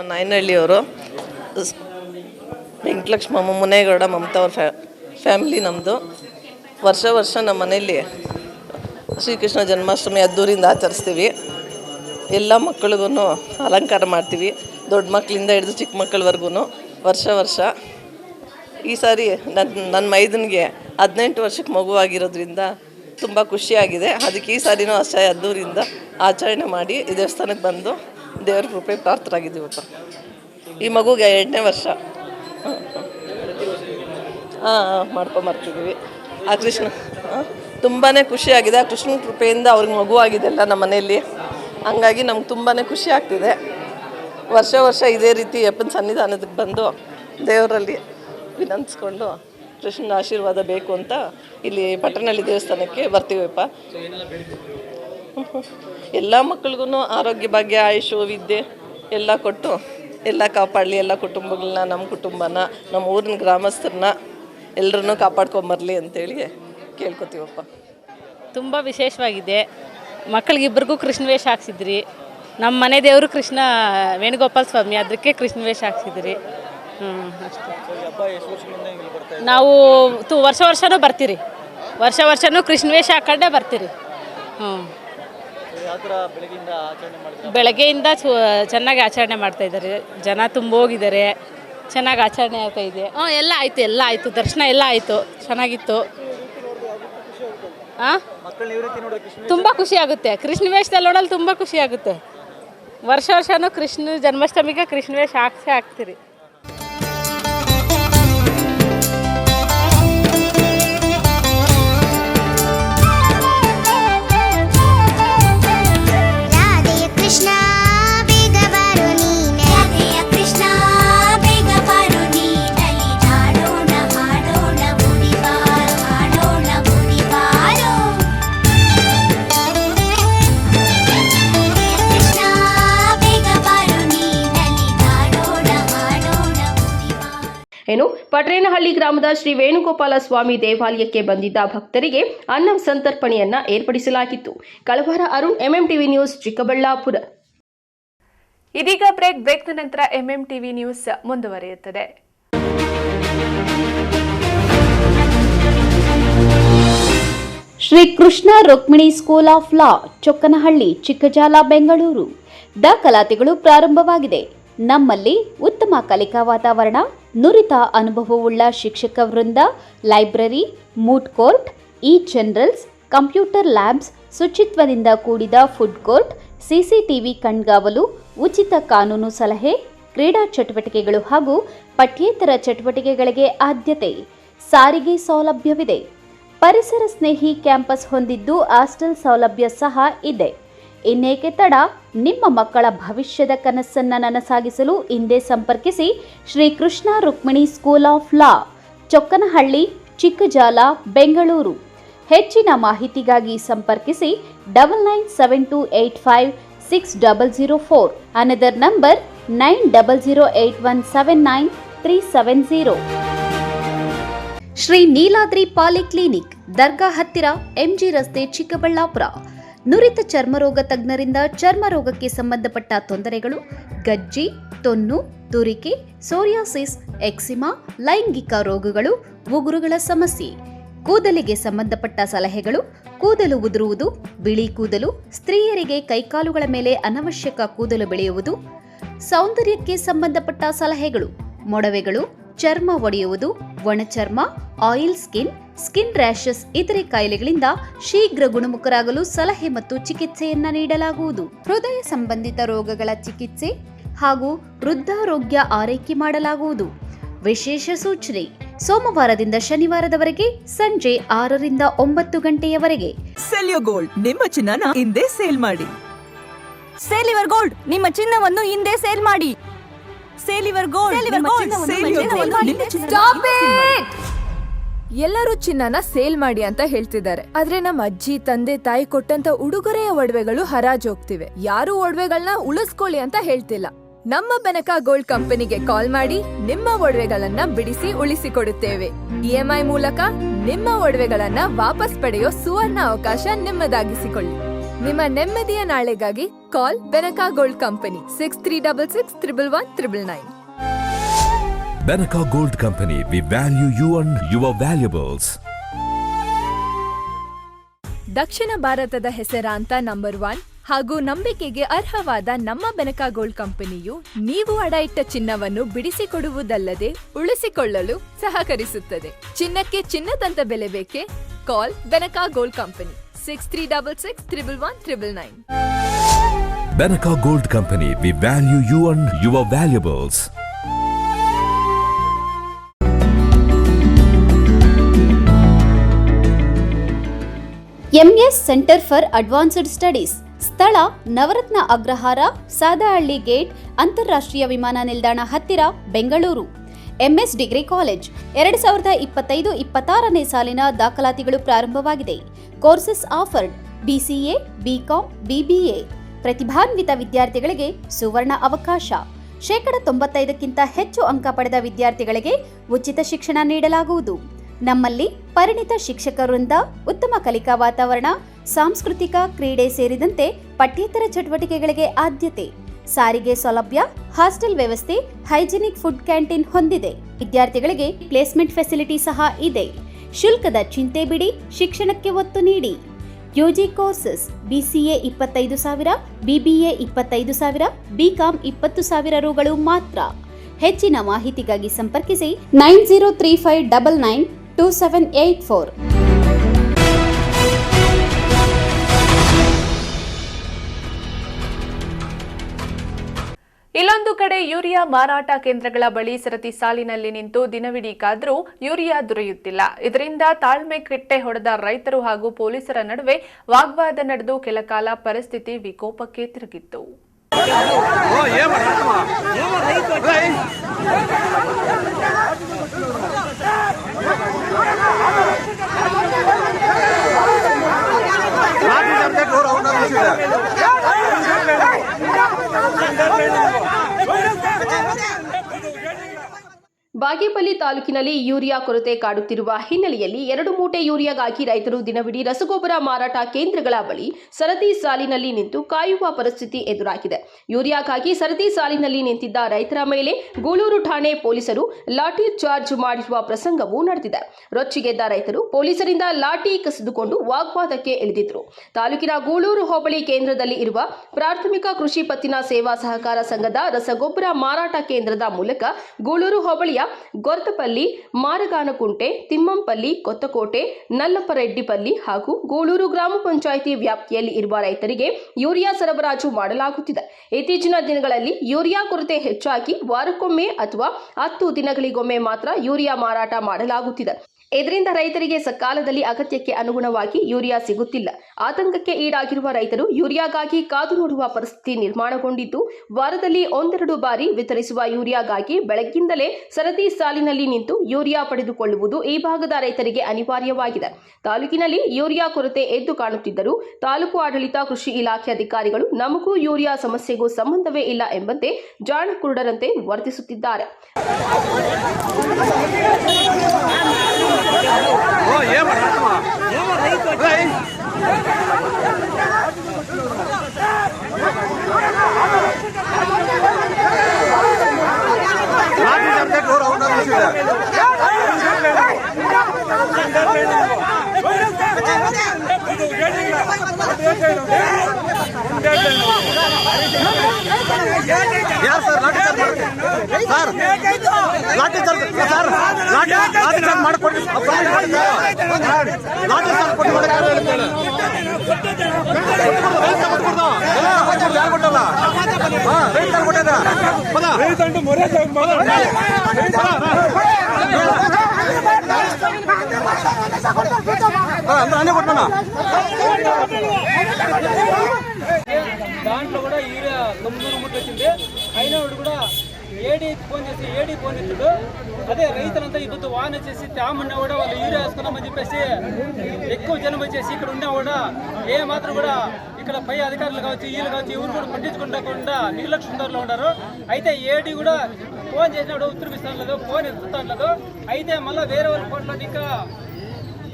ನಾಯನಹಳ್ಳಿಯವರು, ವೆಂಕಟಲಕ್ಷ್ಮಮ್ಮ, ಮುನೇಗೌಡ, ಮಮತಾ ಅವ್ರ ಫ್ಯಾಮಿಲಿ ನಮ್ಮದು. ವರ್ಷ ನಮ್ಮ ಮನೆಯಲ್ಲಿ ಶ್ರೀಕೃಷ್ಣ ಜನ್ಮಾಷ್ಟಮಿ ಅದ್ದೂರಿಂದ ಆಚರಿಸ್ತೀವಿ. ಎಲ್ಲ ಮಕ್ಕಳಿಗೂ ಅಲಂಕಾರ ಮಾಡ್ತೀವಿ, ದೊಡ್ಡ ಮಕ್ಕಳಿಂದ ಹಿಡಿದು ಚಿಕ್ಕ ಮಕ್ಕಳವರೆಗೂ ವರ್ಷ. ಈ ಸಾರಿ ನನ್ನ ಮೈದನಿಗೆ 18 ವರ್ಷಕ್ಕೆ ಮಗುವಾಗಿರೋದ್ರಿಂದ ತುಂಬ ಖುಷಿಯಾಗಿದೆ. ಅದಕ್ಕೆ ಈ ಸಾರಿನೂ ಅಷ್ಟೇ ಅದ್ದೂರಿಂದ ಆಚರಣೆ ಮಾಡಿ ಈ ದೇವಸ್ಥಾನಕ್ಕೆ ಬಂದು ದೇವ್ರ ಕೃಪೆ ಪ್ರಾರ್ಥರಾಗಿದ್ದೀವಪ್ಪ. ಈ ಮಗುಗೆ 2ನೇ ವರ್ಷ ಮಾಡ್ಕೊಂಬರ್ತಿದ್ದೀವಿ. ಆ ಕೃಷ್ಣ ತುಂಬಾ ಖುಷಿಯಾಗಿದೆ. ಆ ಕೃಷ್ಣನ ಕೃಪೆಯಿಂದ ಅವ್ರಿಗೆ ಮಗುವಾಗಿದೆಲ್ಲ ನಮ್ಮ ಮನೆಯಲ್ಲಿ. ಹಂಗಾಗಿ ನಮ್ಗೆ ತುಂಬಾ ಖುಷಿ ಆಗ್ತಿದೆ. ವರ್ಷ ಇದೇ ರೀತಿ ಅಪ್ಪನ ಸನ್ನಿಧಾನದಕ್ಕೆ ಬಂದು ದೇವರಲ್ಲಿ ವಿನಂತಿಸ್ಕೊಂಡು ಕೃಷ್ಣನ ಆಶೀರ್ವಾದ ಬೇಕು ಅಂತ ಇಲ್ಲಿ ಪಟ್ಟಣಹಳ್ಳಿ ದೇವಸ್ಥಾನಕ್ಕೆ ಬರ್ತೀವಪ್ಪ. ಎಲ್ಲ ಮಕ್ಳಿಗೂ ಆರೋಗ್ಯ ಭಾಗ್ಯ ಆಯುಷು ವಿದ್ಯೆ ಎಲ್ಲ ಕೊಟ್ಟು ಎಲ್ಲ ಕಾಪಾಡಲಿ. ಎಲ್ಲ ಕುಟುಂಬಗಳನ್ನ, ನಮ್ಮ ಕುಟುಂಬನ, ನಮ್ಮ ಊರಿನ ಗ್ರಾಮಸ್ಥರನ್ನ ಎಲ್ಲರನ್ನೂ ಕಾಪಾಡ್ಕೊಂಬರಲಿ ಅಂತೇಳಿ ಕೇಳ್ಕೊತೀವಪ್ಪ. ತುಂಬ ವಿಶೇಷವಾಗಿದೆ. ಮಕ್ಕಳಿಗಿಬ್ಬರಿಗೂ ಕೃಷ್ಣ ವೇಷ ಹಾಕ್ಸಿದ್ರಿ. ನಮ್ಮ ಮನೆ ದೇವರು ಕೃಷ್ಣ ವೇಣುಗೋಪಾಲ ಸ್ವಾಮಿ, ಅದಕ್ಕೆ ಕೃಷ್ಣ ವೇಷ ಹಾಕ್ಸಿದ್ರಿ. ಅಷ್ಟೇ. ನಾವು ವರ್ಷನೂ ಬರ್ತೀರಿ. ವರ್ಷನೂ ಕೃಷ್ಣ ವೇಷ ಹಾಕೊಂಡೇ ಬರ್ತೀರಿ. ಬೆಳಗ್ಗೆಯಿಂದ ಚೆನ್ನಾಗಿ ಆಚರಣೆ ಮಾಡ್ತಾಯಿದ್ದಾರೆ. ಜನ ತುಂಬ ಹೋಗಿದ್ದಾರೆ. ಚೆನ್ನಾಗಿ ಆಚರಣೆ ಆಗ್ತಾಯಿದೆ. ಎಲ್ಲ ಆಯಿತು. ದರ್ಶನ ಎಲ್ಲ ಆಯಿತು. ಚೆನ್ನಾಗಿತ್ತು. ತುಂಬ ಖುಷಿ ಆಗುತ್ತೆ. ಕೃಷ್ಣ ವೇಷದಲ್ಲಿ ನೋಡಲು ತುಂಬ ಖುಷಿ ಆಗುತ್ತೆ. ವರ್ಷನೂ ಕೃಷ್ಣ ಜನ್ಮಾಷ್ಟಮಿಗೆ ಕೃಷ್ಣ ವೇಷ ಹಾಕ್ತೀರಿ. ಏನು ಪಟ್ರೇನಹಳ್ಳಿ ಗ್ರಾಮದ ಶ್ರೀ ವೇಣುಗೋಪಾಲ ಸ್ವಾಮಿ ದೇವಾಲಯಕ್ಕೆ ಬಂದಿದ್ದ ಭಕ್ತರಿಗೆ ಅನ್ನ ಸಂತರ್ಪಣೆಯನ್ನ ಏರ್ಪಡಿಸಲಾಗಿತ್ತು. Kalavara Arun, MMTV news, Chikkaballapur. ಇದೀಗ ಬ್ರೇಕ್ನ ನಂತರ ಎಂಎಂಟಿವಿ ನ್ಯೂಸ್ ಮುಂದುವರಿಯುತ್ತದೆ. Shri Krishna Rukmini school of law, Chokkanahalli, Chikkajala, Bengaluru. ದಾಖಲಾತಿಗಳು ಪ್ರಾರಂಭವಾಗಿದೆ. ನಮ್ಮಲ್ಲಿ ಉತ್ತಮ ಕಲಿಕಾ ವಾತಾವರಣ, ನುರಿತ ಅನುಭವವುಳ್ಳ ಶಿಕ್ಷಕ ವೃಂದ, library, moot court, journals, computer labs, ಶುಚಿತ್ವದಿಂದ ಕೂಡಿದ ಫುಡ್ ಕೋರ್ಟ್, ಸಿಸಿಟಿವಿ ಕಣ್ಗಾವಲು, ಉಚಿತ ಕಾನೂನು ಸಲಹೆ, ಕ್ರೀಡಾ ಚಟುವಟಿಕೆಗಳು ಹಾಗೂ ಪಠ್ಯೇತರ ಚಟುವಟಿಕೆಗಳಿಗೆ ಆದ್ಯತೆ. ಸಾರಿಗೆ ಸೌಲಭ್ಯವಿದೆ. ಪರಿಸರ ಸ್ನೇಹಿ ಕ್ಯಾಂಪಸ್ ಹೊಂದಿದ್ದು ಹಾಸ್ಟೆಲ್ ಸೌಲಭ್ಯ ಸಹ ಇದೆ. ಇನ್ನೇಕೆ ತಡ? ನಿಮ್ಮ ಮಕ್ಕಳ ಭವಿಷ್ಯದ ಕನಸನ್ನು ನನಸಾಗಿಸಲು ಹಿಂದೆ ಸಂಪರ್ಕಿಸಿ Shri Krishna Rukmini school of law, Chokkanahalli, Chikkajala, Bengaluru. ಹೆಚ್ಚಿನ ಮಾಹಿತಿಗಾಗಿ ಸಂಪರ್ಕಿಸಿ 9972856004. Another number 9008179370. Shri Neeladri polyclinic, dargah ಹತ್ತಿರ, ಎಂಜಿ ರಸ್ತೆ, ಚಿಕ್ಕಬಳ್ಳಾಪುರ. ನುರಿತ ಚರ್ಮರೋಗ ತಜ್ಞರಿಂದ ಚರ್ಮರೋಗಕ್ಕೆ ಸಂಬಂಧಪಟ್ಟ ತೊಂದರೆಗಳು, ಗಜ್ಜಿ, ತೊನ್ನು, ತುರಿಕೆ, ಸೋರಿಯಾಸಿಸ್, ಎಕ್ಸಿಮಾ, ಲೈಂಗಿಕ ರೋಗಗಳು, ಉಗುರುಗಳ ಸಮಸ್ಯೆ, ಕೂದಲಿಗೆ ಸಂಬಂಧಪಟ್ಟ ಸಲಹೆಗಳು, ಕೂದಲು ಉದುರುವುದು, ಬಿಳಿ ಕೂದಲು, ಸ್ತ್ರೀಯರಿಗೆ ಕೈಕಾಲುಗಳ ಮೇಲೆ ಅನವಶ್ಯಕ ಕೂದಲು ಬೆಳೆಯುವುದು, ಸೌಂದರ್ಯಕ್ಕೆ ಸಂಬಂಧಪಟ್ಟ ಸಲಹೆಗಳು, ಮೊಡವೆಗಳು, ಚರ್ಮ ಒಡೆಯುವುದು, ಒಣಚರ್ಮ, ಆಯಿಲ್ ಸ್ಕಿನ್, ಸ್ಕಿನ್ ರ್ಯಾಷಸ್ ಇತರೆ ಕಾಯಿಲೆಗಳಿಂದ ಶೀಘ್ರ ಗುಣಮುಖರಾಗಲು ಸಲಹೆ ಮತ್ತು ಚಿಕಿತ್ಸೆಯನ್ನ ನೀಡಲಾಗುವುದು. ಹೃದಯ ಸಂಬಂಧಿತ ರೋಗಗಳ ಚಿಕಿತ್ಸೆ ಹಾಗೂ ವೃದ್ಧಾರೋಗ್ಯ ಆರೈಕೆ ಮಾಡಲಾಗುವುದು. ವಿಶೇಷ ಸೂಚನೆ: ಸೋಮವಾರದಿಂದ ಶನಿವಾರದವರೆಗೆ ಸಂಜೆ 6 ರಿಂದ 9 ಗಂಟೆಯವರೆಗೆ. ಸೆಲ್ಯೋ ಗೋಲ್ಡ್, ನಿಮ್ಮ ಚಿನ್ನನ ಹಿಂದೆ ಸೇಲ್ ಮಾಡಿ. ಸೇಲಿವರ್ ಗೋಲ್ಡ್, ನಿಮ್ಮ ಚಿನ್ನವನ್ನು ಹಿಂದೆ ಸೇಲ್ ಮಾಡಿ. ಸೇಲಿವರ್ ಗೋಲ್ಡ್, ಎಲ್ಲರೂ ಚಿನ್ನನ ಸೇಲ್ ಮಾಡಿ ಅಂತ ಹೇಳ್ತಿದ್ದಾರೆ. ಆದ್ರೆ ನಮ್ಮ ಅಜ್ಜಿ, ತಂದೆ, ತಾಯಿ ಕೊಟ್ಟಂತ ಉಡುಗೊರೆಯ ಒಡವೆಗಳು ಹರಾಜ್ ಹೋಗ್ತಿವೆ. ಯಾರು ಒಡವೆಗಳನ್ನ ಉಳಿಸ್ಕೊಳ್ಳಿ ಅಂತ ಹೇಳ್ತಿಲ್ಲ. ನಮ್ಮ ಬೆನಕಾ ಗೋಲ್ಡ್ ಕಂಪನಿಗೆ ಕಾಲ್ ಮಾಡಿ ನಿಮ್ಮ ಒಡವೆಗಳನ್ನ ಬಿಡಿಸಿ ಉಳಿಸಿಕೊಡುತ್ತೇವೆ. EMI ಮೂಲಕ ನಿಮ್ಮ ಒಡವೆಗಳನ್ನ ವಾಪಸ್ ಪಡೆಯೋ ಸುವರ್ಣ ಅವಕಾಶ ನಿಮ್ಮದಾಗಿಸಿಕೊಳ್ಳಿ. ನಿಮ್ಮ ನೆಮ್ಮದಿಯ ನಾಳೆಗಾಗಿ call Benaka gold company 6366111199. Benaka Gold Company, we value you and your valuables. ದಕ್ಷಿಣ ಭಾರತದ ಹೆಸರಾಂತ ನಂಬರ್ 1 ಹಾಗೂ ನಂಬಿಕೆಗೆ ಅರ್ಹವಾದ ನಮ್ಮ ಬೆನಕಾ ಗೋಲ್ಡ್ ಕಂಪನಿಯು ನೀವು ಅಡ ಇಟ್ಟ ಚಿನ್ನವನ್ನು ಬಿಡಿಸಿಕೊಡುವುದಲ್ಲದೆ ಉಳಿಸಿಕೊಳ್ಳಲು ಸಹಕರಿಸುತ್ತದೆ. ಚಿನ್ನಕ್ಕೆ ಚಿನ್ನದಂತ ಬೆಲೆ ಬೇಕೆ? Call Benaka gold company 6366111199. Benaka Gold Company, we value you and your valuables. MS centre for advanced studies ಸ್ಥಳ ನವರತ್ನ ಅಗ್ರಹಾರ, ಸಾದಹಳ್ಳಿ ಗೇಟ್, ಅಂತಾರಾಷ್ಟ್ರೀಯ ವಿಮಾನ ನಿಲ್ದಾಣ ಹತ್ತಿರ, ಬೆಂಗಳೂರು. ಎಂಎಸ್ ಡಿಗ್ರಿ ಕಾಲೇಜ್ 2025-26ನೇ ಸಾಲಿನ ದಾಖಲಾತಿಗಳು ಪ್ರಾರಂಭವಾಗಿದೆ. Courses offered BCA, BCom, BBA. ಪ್ರತಿಭಾನ್ವಿತ ವಿದ್ಯಾರ್ಥಿಗಳಿಗೆ ಸುವರ್ಣ ಅವಕಾಶ. 95%ಕ್ಕಿಂತ ಹೆಚ್ಚು ಅಂಕ ಪಡೆದ ವಿದ್ಯಾರ್ಥಿಗಳಿಗೆ ಉಚಿತ ಶಿಕ್ಷಣ ನೀಡಲಾಗುವುದು. ನಮ್ಮಲ್ಲಿ ಪರಿಣಿತ ಶಿಕ್ಷಕರಿಂದ ಉತ್ತಮ ಕಲಿಕಾ ವಾತಾವರಣ, ಸಾಂಸ್ಕೃತಿಕ, ಕ್ರೀಡೆ ಸೇರಿದಂತೆ ಪಠ್ಯೇತರ ಚಟುವಟಿಕೆಗಳಿಗೆ ಆದ್ಯತೆ. ಸಾರಿಗೆ ಸೌಲಭ್ಯ, ಹಾಸ್ಟೆಲ್ ವ್ಯವಸ್ಥೆ, ಹೈಜಿನಿಕ್ ಫುಡ್ ಕ್ಯಾಂಟೀನ್ ಹೊಂದಿದೆ. ವಿದ್ಯಾರ್ಥಿಗಳಿಗೆ ಪ್ಲೇಸ್ಮೆಂಟ್ ಫೆಸಿಲಿಟಿ ಸಹ ಇದೆ. ಶುಲ್ಕದ ಚಿಂತೆ ಬಿಡಿ, ಶಿಕ್ಷಣಕ್ಕೆ ಒತ್ತು ನೀಡಿ. UG courses BCA 25,000, BBA 25,000, BCom 20,000 ರೂಗಳು ಮಾತ್ರ. ಹೆಚ್ಚಿನ ಮಾಹಿತಿಗಾಗಿ ಸಂಪರ್ಕಿಸಿ 9035992784. ಇಲ್ಲೊಂದು ಕಡೆ ಯೂರಿಯಾ ಮಾರಾಟ ಕೇಂದ್ರಗಳ ಬಳಿ ಸರತಿ ಸಾಲಿನಲ್ಲಿ ನಿಂತು ದಿನವಿಡೀ ಕಾದರೂ ಯೂರಿಯಾ ದೊರೆಯುತ್ತಿಲ್ಲ. ಇದರಿಂದ ತಾಳ್ಮೆ ಕೆಟ್ಟೆ ಹೊಡೆದ ರೈತರು ಹಾಗೂ ಪೊಲೀಸರ ನಡುವೆ ವಾಗ್ವಾದ ನಡೆದು ಕೆಲಕಾಲ ಪರಿಸ್ಥಿತಿ ವಿಕೋಪಕ್ಕೆ ತಿರುಗಿತ್ತು. ಬಾಗೇಪಲ್ಲಿ ತಾಲೂಕಿನಲ್ಲಿ ಯೂರಿಯಾ ಕೊರತೆ ಕಾಡುತ್ತಿರುವ ಹಿನ್ನೆಲೆಯಲ್ಲಿ 2 ಮೂಟೆ ಯೂರಿಯಾಗಾಗಿ ರೈತರು ದಿನವಿಡೀ ರಸಗೊಬ್ಬರ ಮಾರಾಟ ಕೇಂದ್ರಗಳ ಬಳಿ ಸರತಿ ಸಾಲಿನಲ್ಲಿ ನಿಂತು ಕಾಯುವ ಪರಿಸ್ಥಿತಿ ಎದುರಾಗಿದೆ. ಯೂರಿಯಾಗಾಗಿ ಸರತಿ ಸಾಲಿನಲ್ಲಿ ನಿಂತಿದ್ದ ರೈತರ ಮೇಲೆ ಗೂಳೂರು ಠಾಣೆ ಪೊಲೀಸರು ಲಾಠಿ ಚಾರ್ಜ್ ಮಾಡಿರುವ ಪ್ರಸಂಗವೂ ನಡೆದಿದೆ. ರೊಚ್ಚಿಗೆದ್ದ ರೈತರು ಪೊಲೀಸರಿಂದ ಲಾಠಿ ಕಸಿದುಕೊಂಡು ವಾಗ್ವಾದಕ್ಕೆ ಇಳಿದಿದ್ರು. ತಾಲೂಕಿನ ಗೂಳೂರು ಹೋಬಳಿ ಕೇಂದ್ರದಲ್ಲಿ ಇರುವ ಪ್ರಾಥಮಿಕ ಕೃಷಿ ಪತ್ತಿನ ಸೇವಾ ಸಹಕಾರ ಸಂಘದ ರಸಗೊಬ್ಬರ ಮಾರಾಟ ಕೇಂದ್ರದ ಮೂಲಕ ಗೂಳೂರು ಹೋಬಳಿಯ ಗೊರ್ತಪಲ್ಲಿ, ಮಾರಗಾನಕುಂಟೆ, ತಿಮ್ಮಂಪಲ್ಲಿ, ಕೊತ್ತಕೋಟೆ, ನಲ್ಲಪ್ಪರೆಡ್ಡಿಪಲ್ಲಿ ಹಾಗೂ ಗೂಳೂರು ಗ್ರಾಮ ಪಂಚಾಯಿತಿ ವ್ಯಾಪ್ತಿಯಲ್ಲಿ ಇರುವ ರೈತರಿಗೆ ಯೂರಿಯಾ ಸರಬರಾಜು ಮಾಡಲಾಗುತ್ತಿದೆ. ಇತ್ತೀಚಿನ ದಿನಗಳಲ್ಲಿ ಯೂರಿಯಾ ಕೊರತೆ ಹೆಚ್ಚಾಗಿ ವಾರಕ್ಕೊಮ್ಮೆ ಅಥವಾ 10 ದಿನಗಳಿಗೊಮ್ಮೆ ಮಾತ್ರ ಯೂರಿಯಾ ಮಾರಾಟ ಮಾಡಲಾಗುತ್ತಿದೆ. ಇದರಿಂದ ರೈತರಿಗೆ ಸಕಾಲದಲ್ಲಿ ಅಗತ್ಯಕ್ಕೆ ಅನುಗುಣವಾಗಿ ಯೂರಿಯಾ ಸಿಗುತ್ತಿಲ್ಲ. ಆತಂಕಕ್ಕೆ ಈಡಾಗಿರುವ ರೈತರು ಯೂರಿಯಾಗಾಗಿ ಕಾದು ನೋಡುವ ಪರಿಸ್ಥಿತಿ ನಿರ್ಮಾಣಗೊಂಡಿದ್ದು, ವಾರದಲ್ಲಿ 1-2 ಬಾರಿ ವಿತರಿಸುವ ಯೂರಿಯಾಗಾಗಿ ಬೆಳಗ್ಗಿಂದಲೇ ಸರತಿ ಸಾಲಿನಲ್ಲಿ ನಿಂತು ಯೂರಿಯಾ ಪಡೆದುಕೊಳ್ಳುವುದು ಈ ಭಾಗದ ರೈತರಿಗೆ ಅನಿವಾರ್ಯವಾಗಿದೆ. ತಾಲೂಕಿನಲ್ಲಿ ಯೂರಿಯಾ ಕೊರತೆ ಎದ್ದು ಕಾಣುತ್ತಿದ್ದರೂ ತಾಲೂಕು ಆಡಳಿತ, ಕೃಷಿ ಇಲಾಖೆ ಅಧಿಕಾರಿಗಳು ನಮಗೂ ಯೂರಿಯಾ ಸಮಸ್ಯೆಗೂ ಸಂಬಂಧವೇ ಇಲ್ಲ ಎಂಬಂತೆ ಜಾಣ ಕುರುಡರಂತೆ ವರ್ತಿಸುತ್ತಿದ್ದಾರೆ. దాంట్లో కూడా యూరియా 900 మూటలు వచ్చింది. అయినా కూడా ఏడీ ఫోన్ ఎత్తుడు. అదే రైతులంతా ఇప్పుడు వాన వచ్చేసి తేమన్నా కూడా వాళ్ళు యూరియా వేసుకున్నామని చెప్పేసి ఎక్కువ జనం వచ్చేసి ఇక్కడ ఉన్నా కూడా ఏ మాత్రం కూడా ఇక్కడ పై అధికారులు కావచ్చు, వీళ్ళు కావచ్చు, ఎవరు కూడా పట్టించుకుంటా నిర్లక్ష్యంలో ఉన్నారు. అయితే ఏడీ కూడా ఫోన్ చేసినప్పుడు ఉత్తరపిస్తాను లేదు, ఫోన్ ఎత్తుతాను లేదు. అయితే మళ్ళీ వేరే వాళ్ళ ఫోన్లో ఇంకా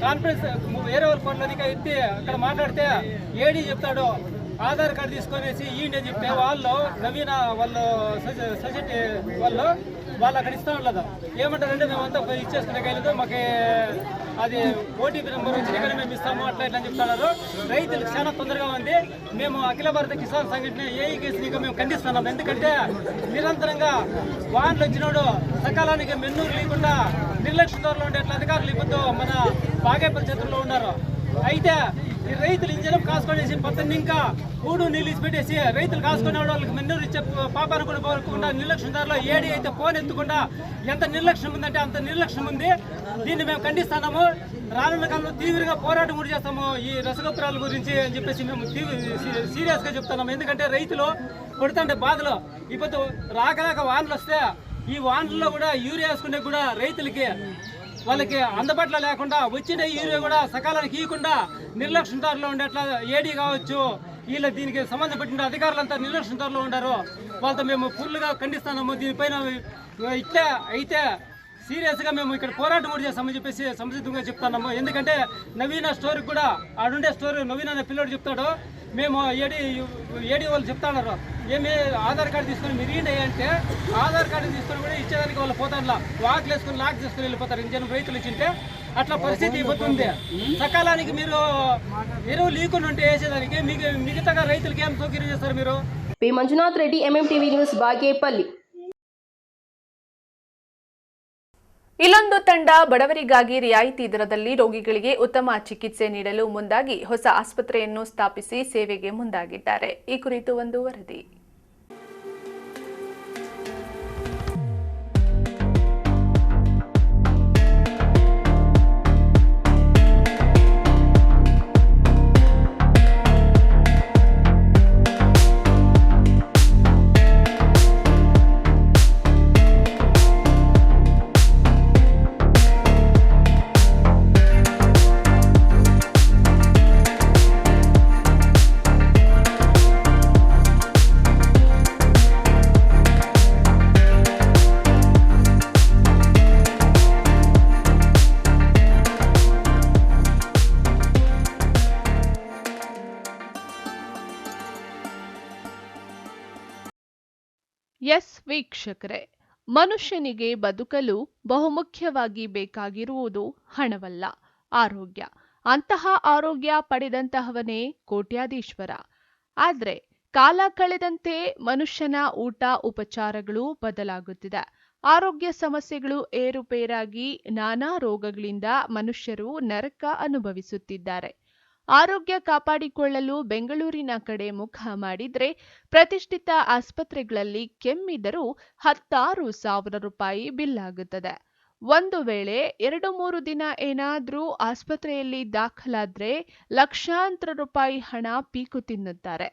కాన్ఫరెన్స్ వేరే వాళ్ళ ఫోన్లో ఇంకా ఎత్తి అక్కడ మాట్లాడితే ఏడీ చెప్తాడు ఆధార్ కార్డు తీసుకొనేసి ఈయన చెప్తే వాళ్ళు నవీన వాళ్ళు సొసైటీ వాళ్ళు అక్కడ ఇస్తా ఉండదు. ఏమంటారంటే మేమంతా ఇచ్చేసుకునే కాలేదు, మాకు అది ఓటీపీ నెంబర్ వచ్చినా కానీ మేము ఇస్తాము అట్లా ఇట్లా చెప్తున్నారు. రైతులకు చాలా తొందరగా ఉంది. మేము అఖిల భారత కిసాన్ సంఘటన ఏఈకేసీని మేము ఖండిస్తున్నాం. ఎందుకంటే నిరంతరంగా వాన్లు వచ్చినాడు సకాలానికి మెన్నూరు లేకుండా నిర్లక్ష్యంలో ఉండే అట్లా అధికారులు ఇప్పుడు మన బాగేపల్లి చేతుల్లో ఉన్నారు. అయితే ఈ రైతులు ఇంజనం కాసుకొనేసి పొద్దున్న ఇంకా కూడు నీళ్ళు ఇచ్చి పెట్టేసి రైతులు కాసుకునే వాళ్ళకి మెన్నూరు ఇచ్చే పాపాను కూడా పోకుండా నిర్లక్ష్యందారులో ఏడీ అయితే ఫోన్ ఎత్తుకుండా ఎంత నిర్లక్ష్యం ఉందంటే అంత నిర్లక్ష్యం ఉంది. దీన్ని మేము ఖండిస్తున్నాము. రానున్న కాలంలో తీవ్రంగా పోరాటం కూడా చేస్తాము ఈ రసగొప్పరాల గురించి అని చెప్పేసి మేము సీరియస్గా చెప్తున్నాము. ఎందుకంటే రైతులు పడుతుంటే బాధలు ఇప్పుడు రాక వానలు వస్తే ఈ వానల్లో కూడా యూరియా వేసుకునే కూడా రైతులకి వాళ్ళకి అందుబాటులో లేకుండా వచ్చిన యూరియా కూడా సకాలానికి ఇవ్వకుండా నిర్లక్ష్యందారులో ఉండేట్లా ఏడీ కావచ్చు వీళ్ళ దీనికి సంబంధపడిన అధికారులంతా నిర్లక్ష్యందారులో ఉన్నారు. వాళ్ళతో మేము ఫుల్గా ఖండిస్తున్నాము. దీనిపైన ఇట్లే అయితే సీరియస్గా మేము ఇక్కడ పోరాటం కూడా చేస్తామని చెప్పేసి సంసిద్ధంగా చెప్తున్నాము. ఎందుకంటే నవీన స్టోర్కి కూడా ఆడుండే స్టోర్ నవీన అనే పిల్లోడు చెప్తాడు, మేము ఏడీ వాళ్ళు చెప్తున్నారు ఏమి ఆధార్ కార్డు తీసుకొని మీరు ఏంటి అంటే ఆధార్ కార్డు తీసుకొని కూడా ఇచ్చేదానికి వాళ్ళు పోతారు, వాకులు వేసుకొని లాక్ చేసుకొని వెళ్ళిపోతారు. ఇంజన్ రైతులు ఇచ్చింటే అట్లా పరిస్థితి ఇవ్వతుంది. సకాలానికి మీరు ఎరువులు లీకుండా ఉంటే వేసేదానికి మిగతాగా రైతులకి ఏం సౌకర్యం చేస్తారు మీరు? P Manjunath Reddy, MMTV news, Bagepalli. ಇಲ್ಲೊಂದು ತಂಡ ಬಡವರಿಗಾಗಿ ರಿಯಾಯಿತಿ ದರದಲ್ಲಿ ರೋಗಿಗಳಿಗೆ ಉತ್ತಮ ಚಿಕಿತ್ಸೆ ನೀಡಲು ಮುಂದಾಗಿ ಹೊಸ ಆಸ್ಪತ್ರೆಯನ್ನು ಸ್ಥಾಪಿಸಿ ಸೇವೆಗೆ ಮುಂದಾಗಿದ್ದಾರೆ. ಈ ಕುರಿತು ಒಂದು ವರದಿ. ಎಸ್ ವೀಕ್ಷಕರೇ, ಮನುಷ್ಯನಿಗೆ ಬದುಕಲು ಬಹುಮುಖ್ಯವಾಗಿ ಬೇಕಾಗಿರುವುದು ಹಣವಲ್ಲ, ಆರೋಗ್ಯ. ಅಂತಹ ಆರೋಗ್ಯ ಪಡೆದಂತಹವನೇ ಕೋಟ್ಯಾಧೀಶ್ವರ. ಆದರೆ ಕಾಲ ಕಳೆದಂತೆ ಮನುಷ್ಯನ ಊಟ ಉಪಚಾರಗಳು ಬದಲಾಗುತ್ತಿದೆ. ಆರೋಗ್ಯ ಸಮಸ್ಯೆಗಳು ಏರುಪೇರಾಗಿ ನಾನಾ ರೋಗಗಳಿಂದ ಮನುಷ್ಯರು ನರಕ ಅನುಭವಿಸುತ್ತಿದ್ದಾರೆ. ಆರೋಗ್ಯ ಕಾಪಾಡಿಕೊಳ್ಳಲು ಬೆಂಗಳೂರಿನ ಕಡೆ ಮುಖ ಮಾಡಿದ್ರೆ ಪ್ರತಿಷ್ಠಿತ ಆಸ್ಪತ್ರೆಗಳಲ್ಲಿ ಕೆಮ್ಮಿದರೂ 16,000 ರೂಪಾಯಿ ಬಿಲ್ ಆಗುತ್ತದೆ. ಒಂದು ವೇಳೆ 2-3 ದಿನ ಏನಾದ್ರೂ ಆಸ್ಪತ್ರೆಯಲ್ಲಿ ದಾಖಲಾದ್ರೆ ಲಕ್ಷಾಂತರ ರೂಪಾಯಿ ಹಣ ಪೀಕು ತಿನ್ನುತ್ತಾರೆ.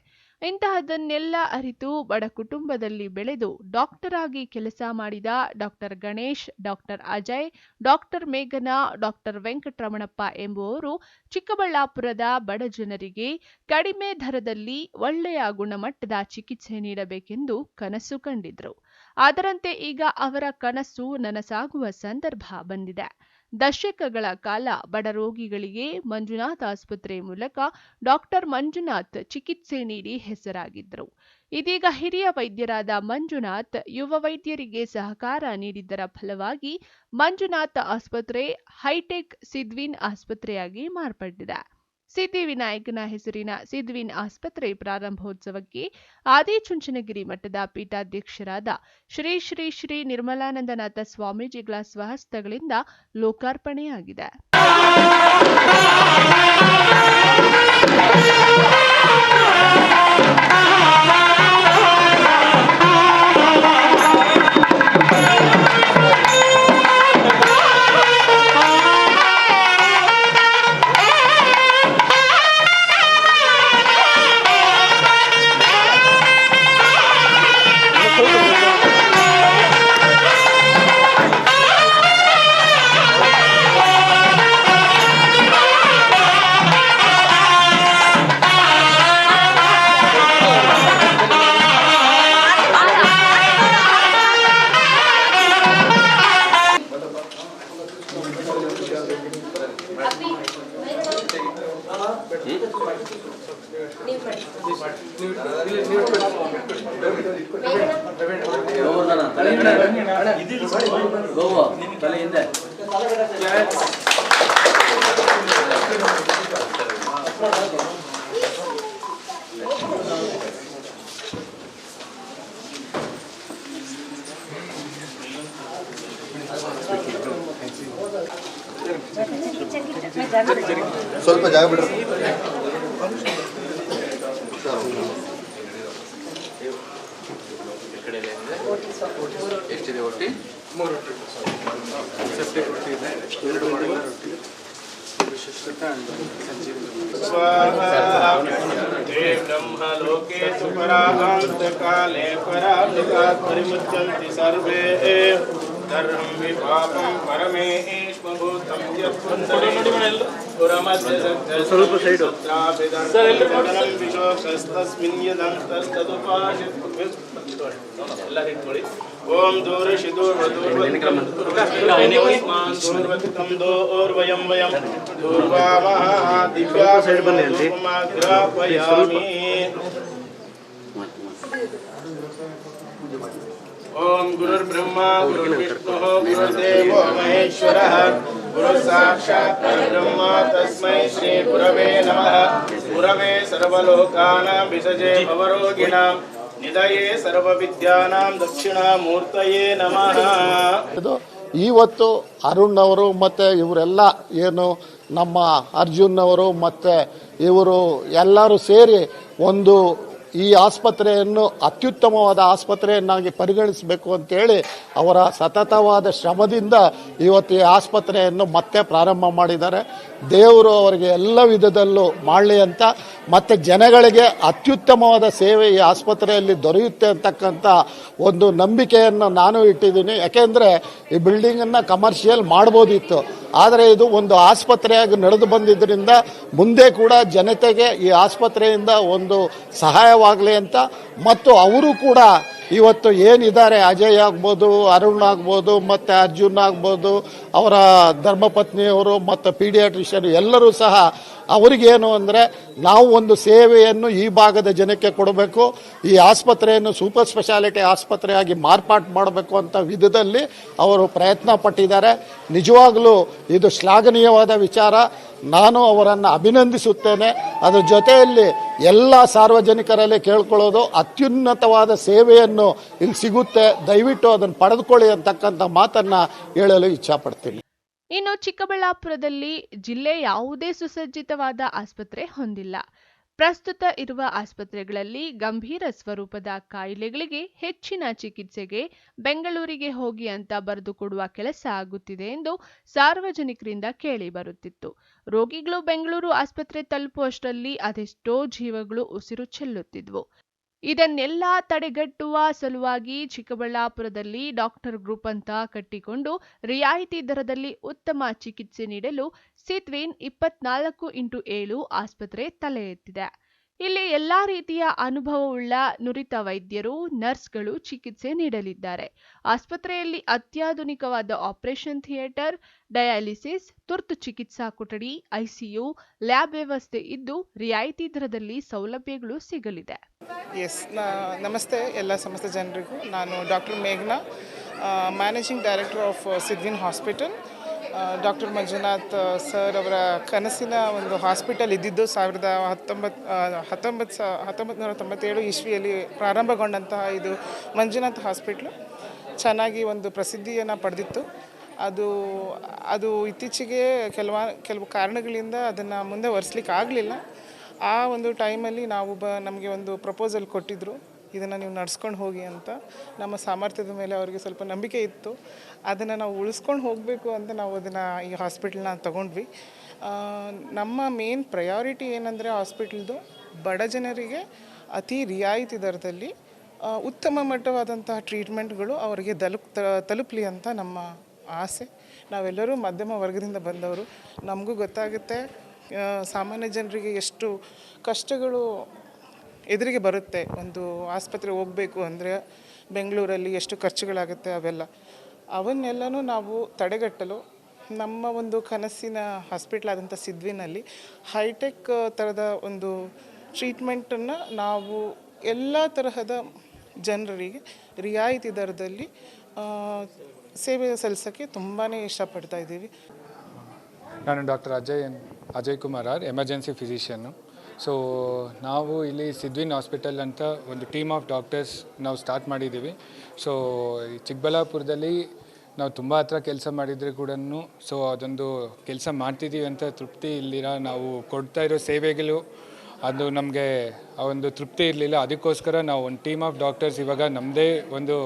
ಇಂತಹದನ್ನೆಲ್ಲ ಅರಿತು ಬಡ ಕುಟುಂಬದಲ್ಲಿ ಬೆಳೆದು ಡಾಕ್ಟರ್ ಆಗಿ ಕೆಲಸ ಮಾಡಿದ doctor Ganesh, doctor Ajay, doctor ಮೇಘನಾ, ಡಾಕ್ಟರ್ ವೆಂಕಟರಮಣಪ್ಪ ಎಂಬುವವರು ಚಿಕ್ಕಬಳ್ಳಾಪುರದ ಬಡ ಜನರಿಗೆ ಕಡಿಮೆ ದರದಲ್ಲಿ ಒಳ್ಳೆಯ ಗುಣಮಟ್ಟದ ಚಿಕಿತ್ಸೆ ನೀಡಬೇಕೆಂದು ಕನಸು ಕಂಡಿದ್ರು. ಅದರಂತೆ ಈಗ ಅವರ ಕನಸು ನನಸಾಗುವ ಸಂದರ್ಭ ಬಂದಿದೆ. ದಶಕಗಳ ಕಾಲ ಬಡ ರೋಗಿಗಳಿಗೆ ಮಂಜುನಾಥ್ ಆಸ್ಪತ್ರೆ ಮೂಲಕ ಡಾಕ್ಟರ್ ಮಂಜುನಾಥ್ ಚಿಕಿತ್ಸೆ ನೀಡಿ ಹೆಸರಾಗಿದ್ದರು. ಇದೀಗ ಹಿರಿಯ ವೈದ್ಯರಾದ ಮಂಜುನಾಥ್ ಯುವ ವೈದ್ಯರಿಗೆ ಸಹಕಾರ ನೀಡಿದ್ದರ ಫಲವಾಗಿ ಮಂಜುನಾಥ್ ಆಸ್ಪತ್ರೆ ಹೈಟೆಕ್ ಸಿದ್ವಿನ್ ಆಸ್ಪತ್ರೆಯಾಗಿ ಮಾರ್ಪಟ್ಟಿದೆ. ಸಿದ್ಧಿವಿನಾಯಕನ ಹೆಸರಿನ ಸಿದ್ವಿನ್ ಆಸ್ಪತ್ರೆ ಪ್ರಾರಂಭೋತ್ಸವಕ್ಕೆ ಆದಿಚುಂಚನಗಿರಿ ಮಠದ ಪೀಠಾಧ್ಯಕ್ಷರಾದ ಶ್ರೀ ಶ್ರೀ ಶ್ರೀ ನಿರ್ಮಲಾನಂದನಾಥ ಸ್ವಾಮೀಜಿಗಳ ಸ್ವಹಸ್ತಗಳಿಂದ ಲೋಕಾರ್ಪಣೆಯಾಗಿದೆ. ಸ್ವಲ್ಪ ಜಾಗ ಬಿಡ್ರಿ. ಎಷ್ಟಿದೆ ಒಟ್ಟಿ? ब्रह्मलोके सुपरान्तकाले परामृतात् परिमुच्यन्ति सर्वे दर्हं विपापं परमेश्वभूतं ಸ್ವಲ್ಪ ಸೈಡು विशोक्षस्तस्मिन् यदन्तस्तदुपासित ಎಲ್ಲ ಹಿಟ್ಕೊಳ್ಳಿ. ಓಂ ದೂರಶಿ ದೂರ್ವತಿಕಂ ದೋರ್ವಯಂ ವಯಂ ದೂರ್ವಾಮಃ ದಿವ್ಯಾಸೈಡ್ಬನ್ನಿ. ಓಂ ಗುರುರ್ಬ್ರಹ್ಮ ಗುರುರ್ವಿಷ್ಣುಃ ಗುರುರ್ದೇವೋ ಮಹೇಶ್ವರಃ ಗುರು ಸಾಕ್ಷಾತ್ ಪರಬ್ರಹ್ಮ ತಸ್ಮೈ ಶ್ರೀ ಗುರವೇ ನಮಃ. ಗುರವೇ ಸರ್ವಲೋಕಾನಾಂ ವಿಸಜೆ ಭವರೋಗಿಣಾಂ ನಿಧಯೇ ಸರ್ವವಿದ್ಯಾನಾಂ ದಕ್ಷಿಣಾಮೂರ್ತಯೇ ನಮಃ. ಇವತ್ತು ಅರುಣ್ ಅವರು ಮತ್ತು ಇವರೆಲ್ಲ ಏನು ನಮ್ಮ ಅರ್ಜುನ್ ಅವರು ಮತ್ತು ಇವರು ಎಲ್ಲರೂ ಸೇರಿ ಒಂದು ಈ ಆಸ್ಪತ್ರೆಯನ್ನು ಅತ್ಯುತ್ತಮವಾದ ಆಸ್ಪತ್ರೆಯನ್ನಾಗಿ ಪರಿಗಣಿಸಬೇಕು ಅಂತೇಳಿ ಅವರ ಸತತವಾದ ಶ್ರಮದಿಂದ ಇವತ್ತು ಈ ಆಸ್ಪತ್ರೆಯನ್ನು ಮತ್ತೆ ಪ್ರಾರಂಭ ಮಾಡಿದ್ದಾರೆ. ದೇವರು ಅವರಿಗೆ ಎಲ್ಲ ವಿಧದಲ್ಲೂ ಮಾಡಲಿ ಅಂತ, ಮತ್ತು ಜನಗಳಿಗೆ ಅತ್ಯುತ್ತಮವಾದ ಸೇವೆ ಈ ಆಸ್ಪತ್ರೆಯಲ್ಲಿ ದೊರೆಯುತ್ತೆ ಅಂತಕ್ಕಂಥ ಒಂದು ನಂಬಿಕೆಯನ್ನು ನಾನು ಇಟ್ಟಿದ್ದೀನಿ. ಯಾಕೆಂದರೆ ಈ ಬಿಲ್ಡಿಂಗನ್ನು ಕಮರ್ಷಿಯಲ್ ಮಾಡ್ಬೋದಿತ್ತು, ಆದರೆ ಇದು ಒಂದು ಆಸ್ಪತ್ರೆಯಾಗಿ ನಡೆದು ಬಂದಿದ್ದರಿಂದ ಮುಂದೆ ಕೂಡ ಜನತೆಗೆ ಈ ಆಸ್ಪತ್ರೆಯಿಂದ ಒಂದು ಸಹಾಯವಾಗಲಿ ಅಂತ, ಮತ್ತು ಅವರು ಕೂಡ ಇವತ್ತು ಏನಿದ್ದಾರೆ ಅಜಯ್ ಆಗ್ಬೋದು, ಅರುಣ್ ಆಗ್ಬೋದು, ಮತ್ತು ಅರ್ಜುನ್ ಆಗ್ಬೋದು, ಅವರ ಧರ್ಮಪತ್ನಿಯವರು ಮತ್ತು ಪೀಡಿಯಾಟ್ರಿಷಿಯನ್ ಎಲ್ಲರೂ ಸಹ ಅವರಿಗೇನು ಅಂದರೆ ನಾವು ಒಂದು ಸೇವೆಯನ್ನು ಈ ಭಾಗದ ಜನಕ್ಕೆ ಕೊಡಬೇಕು, ಈ ಆಸ್ಪತ್ರೆಯನ್ನು ಸೂಪರ್ ಸ್ಪೆಷಾಲಿಟಿ ಆಸ್ಪತ್ರೆಯಾಗಿ ಮಾರ್ಪಾಟು ಮಾಡಬೇಕು ಅಂತ ವಿಧದಲ್ಲಿ ಅವರು ಪ್ರಯತ್ನ ಪಟ್ಟಿದ್ದಾರೆ. ನಿಜವಾಗಲೂ ಇದು ಶ್ಲಾಘನೀಯವಾದ ವಿಚಾರ. ನಾನು ಅವರನ್ನು ಅಭಿನಂದಿಸುತ್ತೇನೆ. ಅದರ ಜೊತೆಯಲ್ಲಿ ಎಲ್ಲ ಸಾರ್ವಜನಿಕರಲ್ಲಿ ಕೇಳ್ಕೊಳ್ಳೋದು, ಅತ್ಯುನ್ನತವಾದ ಸೇವೆಯನ್ನು ಇಲ್ಲಿ ಸಿಗುತ್ತೆ, ದಯವಿಟ್ಟು ಅದನ್ನು ಪಡೆದುಕೊಳ್ಳಿ ಅಂತಕ್ಕಂಥ ಮಾತನ್ನು ಹೇಳಲು ಇಚ್ಛಾಪಡ್ತೀನಿ. ಇನ್ನು ಚಿಕ್ಕಬಳ್ಳಾಪುರದಲ್ಲಿ ಜಿಲ್ಲೆ ಯಾವುದೇ ಸುಸಜ್ಜಿತವಾದ ಆಸ್ಪತ್ರೆ ಹೊಂದಿಲ್ಲ. ಪ್ರಸ್ತುತ ಇರುವ ಆಸ್ಪತ್ರೆಗಳಲ್ಲಿ ಗಂಭೀರ ಸ್ವರೂಪದ ಕಾಯಿಲೆಗಳಿಗೆ ಹೆಚ್ಚಿನ ಚಿಕಿತ್ಸೆಗೆ ಬೆಂಗಳೂರಿಗೆ ಹೋಗಿ ಅಂತ ಬರೆದುಕೊಡುವ ಕೆಲಸ ಆಗುತ್ತಿದೆ ಎಂದು ಸಾರ್ವಜನಿಕರಿಂದ ಕೇಳಿ ಬರುತ್ತಿತ್ತು. ರೋಗಿಗಳು ಬೆಂಗಳೂರು ಆಸ್ಪತ್ರೆ ತಲುಪುವಷ್ಟರಲ್ಲಿ ಅದೆಷ್ಟೋ ಜೀವಗಳು ಉಸಿರು ಚೆಲ್ಲುತ್ತಿದ್ವು. ಇದನ್ನೆಲ್ಲ ತಡೆಗಟ್ಟುವ ಸಲುವಾಗಿ ಚಿಕ್ಕಬಳ್ಳಾಪುರದಲ್ಲಿ ಡಾಕ್ಟರ್ ಗ್ರೂಪ್ ಅಂತ ಕಟ್ಟಿಕೊಂಡು ರಿಯಾಯಿತಿ ದರದಲ್ಲಿ ಉತ್ತಮ ಚಿಕಿತ್ಸೆ ನೀಡಲು ಸಿದ್ವಿನ್ 24x7 ಆಸ್ಪತ್ರೆ ತಲೆ ಎತ್ತಿದೆ. ಇಲ್ಲಿ ಎಲ್ಲಾ ರೀತಿಯ ಅನುಭವವುಳ್ಳ ನುರಿತ ವೈದ್ಯರು, ನರ್ಸ್ಗಳು ಚಿಕಿತ್ಸೆ ನೀಡಲಿದ್ದಾರೆ. ಆಸ್ಪತ್ರೆಯಲ್ಲಿ ಅತ್ಯಾಧುನಿಕವಾದ ಆಪರೇಷನ್ ಥಿಯೇಟರ್, ಡಯಾಲಿಸಿಸ್, ತುರ್ತು ಚಿಕಿತ್ಸಾ ಕೊಠಡಿ, ಐಸಿಯು, ಲ್ಯಾಬ್ ವ್ಯವಸ್ಥೆ ಇದ್ದು ರಿಯಾಯಿತಿ ದರದಲ್ಲಿ ಸೌಲಭ್ಯಗಳು ಸಿಗಲಿದೆ. ನಮಸ್ತೆ ಎಲ್ಲ ಸಮಸ್ತ ಜನರಿಗೂ. ನಾನು ಡಾಕ್ಟರ್ ಮೇಘನಾ, managing director of Sidwin hospital. Doctor Manjunath sir ಅವರ ಕನಸಿನ ಒಂದು ಹಾಸ್ಪಿಟಲ್ ಇದ್ದಿದ್ದು 1997 ಇಸ್ವಿಯಲ್ಲಿ ಪ್ರಾರಂಭಗೊಂಡಂತಹ ಇದು ಮಂಜುನಾಥ್ ಹಾಸ್ಪಿಟ್ಲು ಚೆನ್ನಾಗಿ ಒಂದು ಪ್ರಸಿದ್ಧಿಯನ್ನು ಪಡೆದಿತ್ತು. ಅದು ಇತ್ತೀಚೆಗೆ ಕೆಲವು ಕಾರಣಗಳಿಂದ ಅದನ್ನು ಮುಂದೆ ಒರೆಸ್ಲಿಕ್ಕೆ ಆಗಲಿಲ್ಲ. ಆ ಒಂದು ಟೈಮಲ್ಲಿ ನಮಗೆ ಒಂದು ಪ್ರಪೋಸಲ್ ಕೊಟ್ಟಿದ್ದರು, ಇದನ್ನು ನೀವು ನಡ್ಸ್ಕೊಂಡು ಹೋಗಿ ಅಂತ. ನಮ್ಮ ಸಾಮರ್ಥ್ಯದ ಮೇಲೆ ಅವರಿಗೆ ಸ್ವಲ್ಪ ನಂಬಿಕೆ ಇತ್ತು. ಅದನ್ನು ನಾವು ಉಳಿಸ್ಕೊಂಡು ಹೋಗಬೇಕು ಅಂತ ನಾವು ಅದನ್ನು ಈ ಹಾಸ್ಪಿಟಲ್ನ ತೊಗೊಂಡ್ವಿ. ನಮ್ಮ ಮೇನ್ ಪ್ರಯಾರಿಟಿ ಏನಂದರೆ ಹಾಸ್ಪಿಟಲ್ದು ಬಡ ಜನರಿಗೆ ಅತಿ ರಿಯಾಯಿತಿ ದರದಲ್ಲಿ ಉತ್ತಮ ಮಟ್ಟವಾದಂತಹ ಟ್ರೀಟ್ಮೆಂಟ್ಗಳು ಅವರಿಗೆ ತಲುಪಲಿ ಅಂತ ನಮ್ಮ ಆಸೆ. ನಾವೆಲ್ಲರೂ ಮಧ್ಯಮ ವರ್ಗದಿಂದ ಬಂದವರು, ನಮಗೂ ಗೊತ್ತಾಗುತ್ತೆ ಸಾಮಾನ್ಯ ಜನರಿಗೆ ಎಷ್ಟು ಕಷ್ಟಗಳು ಎದುರಿಗೆ ಬರುತ್ತೆ. ಒಂದು ಆಸ್ಪತ್ರೆ ಹೋಗಬೇಕು ಅಂದರೆ ಬೆಂಗಳೂರಲ್ಲಿ ಎಷ್ಟು ಖರ್ಚುಗಳಾಗುತ್ತೆ, ಅವನ್ನೆಲ್ಲನೂ ನಾವು ತಡೆಗಟ್ಟಲು ನಮ್ಮ ಒಂದು ಕನಸಿನ ಹಾಸ್ಪಿಟ್ಲ್ ಆದಂಥ ಸಿದ್ವಿನಲ್ಲಿ ಹೈಟೆಕ್ ಥರದ ಒಂದು ಟ್ರೀಟ್ಮೆಂಟನ್ನು ನಾವು ಎಲ್ಲ ತರಹದ ಜನರಿಗೆ ರಿಯಾಯಿತಿ ದರದಲ್ಲಿ ಸೇವೆ ಸಲ್ಲಿಸೋಕ್ಕೆ ತುಂಬಾ ಇಷ್ಟಪಡ್ತಾ ಇದ್ದೀವಿ. ನಾನು doctor Ajay Kumar R, emergency physician. So ನಾವು ಇಲ್ಲಿ ಸಿದ್ವಿನ್ ಹಾಸ್ಪಿಟಲ್ ಅಂತ ಒಂದು ಟೀಮ್ ಆಫ್ ಡಾಕ್ಟರ್ಸ್ ನಾವು ಸ್ಟಾರ್ಟ್ ಮಾಡಿದ್ದೀವಿ. ಸೊ ಚಿಕ್ಕಬಳ್ಳಾಪುರದಲ್ಲಿ ನಾವು ತುಂಬ ಹತ್ರ ಕೆಲಸ ಮಾಡಿದರೆ ಕೂಡ ಸೊ ಅದೊಂದು ಕೆಲಸ ಮಾಡ್ತಿದ್ದೀವಿ ಅಂತ ತೃಪ್ತಿ ಇಲ್ಲಿರ ನಾವು ಕೊಡ್ತಾ ಇರೋ ಸೇವೆಗಳು ಅದು ನಮಗೆ ಒಂದು ತೃಪ್ತಿ ಇರಲಿಲ್ಲ. ಅದಕ್ಕೋಸ್ಕರ ನಾವು ಒಂದು ಟೀಮ್ ಆಫ್ ಡಾಕ್ಟರ್ಸ್ ಇವಾಗ ನಮ್ಮದೇ ಒಂದು